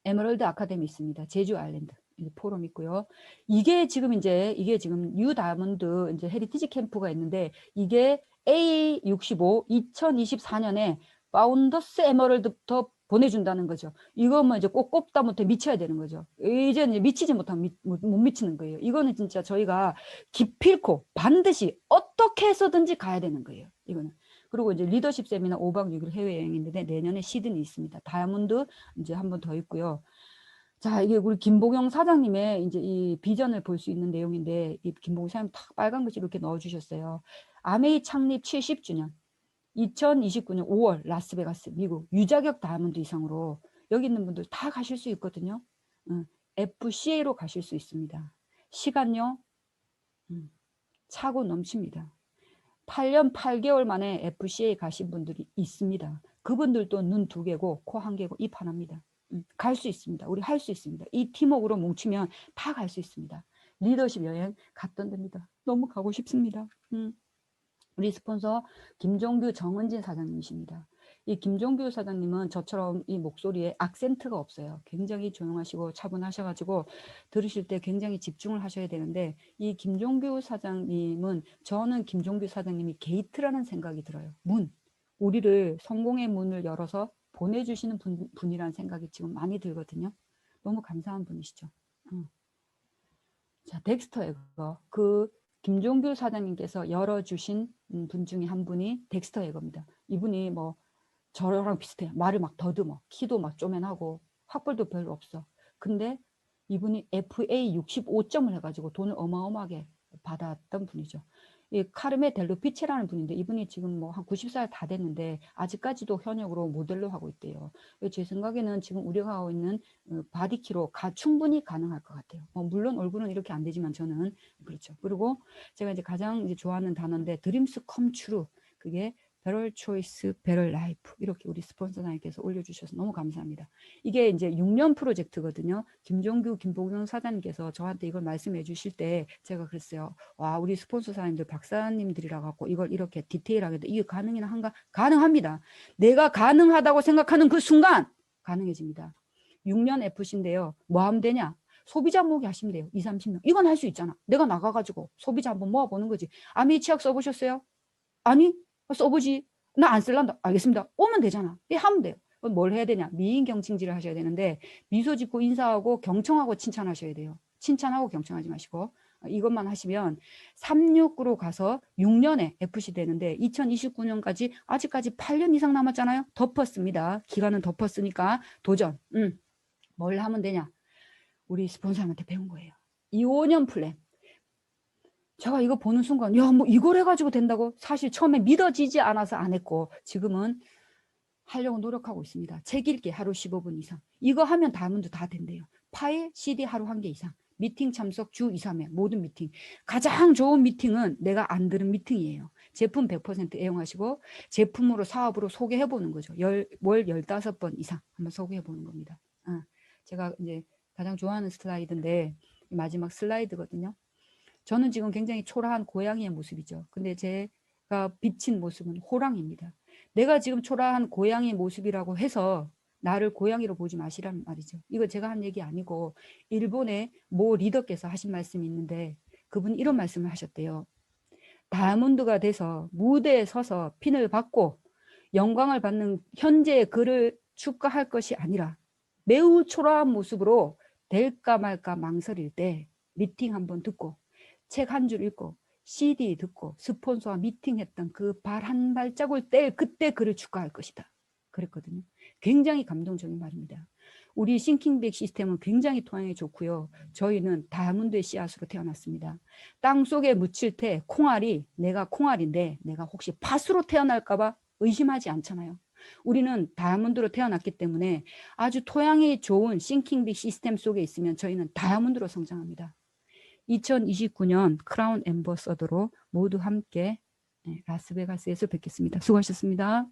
에메랄드 아카데미 있습니다. 제주 아일랜드 포럼 있고요. 이게 지금 뉴 다이아몬드 이제 헤리티지 캠프가 있는데 이게 A65 2024년에 파운더스 에메랄드부터 보내준다는 거죠. 이거면 이제 꼭 꼽다 못해 미쳐야 되는 거죠. 이제 미치지 못하면 못 미치는 거예요. 이거는 진짜 저희가 기필코 반드시 어떻게 해서든지 가야 되는 거예요. 이거는. 그리고 이제 리더십 세미나 5박 6일 해외여행인데 내년에 시드니 있습니다. 다이아몬드 이제 한 번 더 있고요. 자, 이게 우리 김보경 사장님의 이제 이 비전을 볼 수 있는 내용인데 이 김보경 사장님 딱 빨간 글씨 이렇게 넣어주셨어요. 아메이 창립 70주년 2029년 5월 라스베가스 미국 유자격 다이아몬드 이상으로 여기 있는 분들 다 가실 수 있거든요. FCA로 가실 수 있습니다. 시간요 차고 넘칩니다. 8년 8개월 만에 FCA 가신 분들이 있습니다. 그분들도 눈 2개고 코 1개고 입 하나입니다. 갈 수 있습니다. 우리 할 수 있습니다. 이 팀워크로 뭉치면 다 갈 수 있습니다. 리더십 여행 갔던 데입니다. 너무 가고 싶습니다. 우리 스폰서 김종규 정은진 사장님이십니다. 이 김종규 사장님은 저처럼 이 목소리에 악센트가 없어요. 굉장히 조용하시고 차분하셔가지고 들으실 때 굉장히 집중을 하셔야 되는데 이 김종규 사장님은 저는 김종규 사장님이 게이트라는 생각이 들어요. 문. 우리를 성공의 문을 열어서 보내주시는 분이라는 생각이 지금 많이 들거든요. 너무 감사한 분이시죠. 자, 덱스터 에거. 그 김종규 사장님께서 열어주신 분 중에 한 분이 덱스터 에거입니다. 이분이 뭐 저랑 비슷해요. 말을 막 더듬어. 키도 막 쪼맨하고 학벌도 별로 없어. 근데 이분이 FA 65점을 해가지고 돈을 어마어마하게 받았던 분이죠. 이 카르메 델루피체라는 분인데 이분이 지금 뭐 한 90살 다 됐는데 아직까지도 현역으로 모델로 하고 있대요. 제 생각에는 지금 우리가 하고 있는 바디키로 충분히 가능할 것 같아요. 물론 얼굴은 이렇게 안 되지만 저는 그렇죠. 그리고 제가 이제 가장 이제 좋아하는 단어인데 드림스 컴 트루. 그게 배럴 초이스, 배럴 라이프 이렇게 우리 스폰서장님께서 올려주셔서 너무 감사합니다. 이게 이제 6년 프로젝트거든요. 김종규, 김봉영 사장님께서 저한테 이걸 말씀해 주실 때 제가 그랬어요. 와, 우리 스폰서사님들 박사님들이라 갖고 이걸 이렇게 디테일하게 이게 가능이나 한가? 가능합니다. 내가 가능하다고 생각하는 그 순간 가능해집니다. 6년 FC인데요. 뭐 하면 되냐? 소비자 모으기 하시면 돼요. 2, 30명. 이건 할 수 있잖아. 내가 나가가지고 소비자 한번 모아보는 거지. 아미 치약 써보셨어요? 아니? 써보지. 나 안 쓸란다. 알겠습니다. 오면 되잖아. 하면 돼요. 뭘 해야 되냐? 미인 경칭지를 하셔야 되는데 미소 짓고 인사하고 경청하고 칭찬하셔야 돼요. 칭찬하고 경청하지 마시고 이것만 하시면 36구로 가서 6년에 FC 되는데 2029년까지 아직까지 8년 이상 남았잖아요. 덮었습니다. 기간은 덮었으니까 도전. 뭘 하면 되냐? 우리 스폰서한테 배운 거예요. 2~5년 플랜. 제가 이거 보는 순간 야, 뭐 이걸 해가지고 된다고? 사실 처음에 믿어지지 않아서 안 했고 지금은 하려고 노력하고 있습니다. 책 읽기 하루 15분 이상. 이거 하면 다이아몬드 다 된대요. 파일, CD 하루 1개 이상. 미팅 참석 주 2, 3회 모든 미팅. 가장 좋은 미팅은 내가 안 들은 미팅이에요. 제품 100% 애용하시고 제품으로 사업으로 소개해보는 거죠. 월 15번 이상 한번 소개해보는 겁니다. 제가 이제 가장 좋아하는 슬라이드인데 마지막 슬라이드거든요. 저는 지금 굉장히 초라한 고양이의 모습이죠. 근데 제가 비친 모습은 호랑이입니다. 내가 지금 초라한 고양이 모습이라고 해서 나를 고양이로 보지 마시라는 말이죠. 이거 제가 한 얘기 아니고 일본의 모 리더께서 하신 말씀이 있는데 그분이 이런 말씀을 하셨대요. 다이아몬드가 돼서 무대에 서서 핀을 받고 영광을 받는 현재의 그를 축하할 것이 아니라 매우 초라한 모습으로 될까 말까 망설일 때 미팅 한번 듣고 책 한 줄 읽고 CD 듣고 스폰서와 미팅했던 그 발 한 발자국을 뗄 그때 그를 축하할 것이다. 그랬거든요. 굉장히 감동적인 말입니다. 우리 싱킹백 시스템은 굉장히 토양이 좋고요. 저희는 다이아몬드의 씨앗으로 태어났습니다. 땅속에 묻힐 때 콩알이 내가 콩알인데 내가 혹시 팥으로 태어날까 봐 의심하지 않잖아요. 우리는 다이아몬드로 태어났기 때문에 아주 토양이 좋은 싱킹백 시스템 속에 있으면 저희는 다이아몬드로 성장합니다. 2029년 크라운 앰버서더로 모두 함께 라스베가스에서 뵙겠습니다. 수고하셨습니다.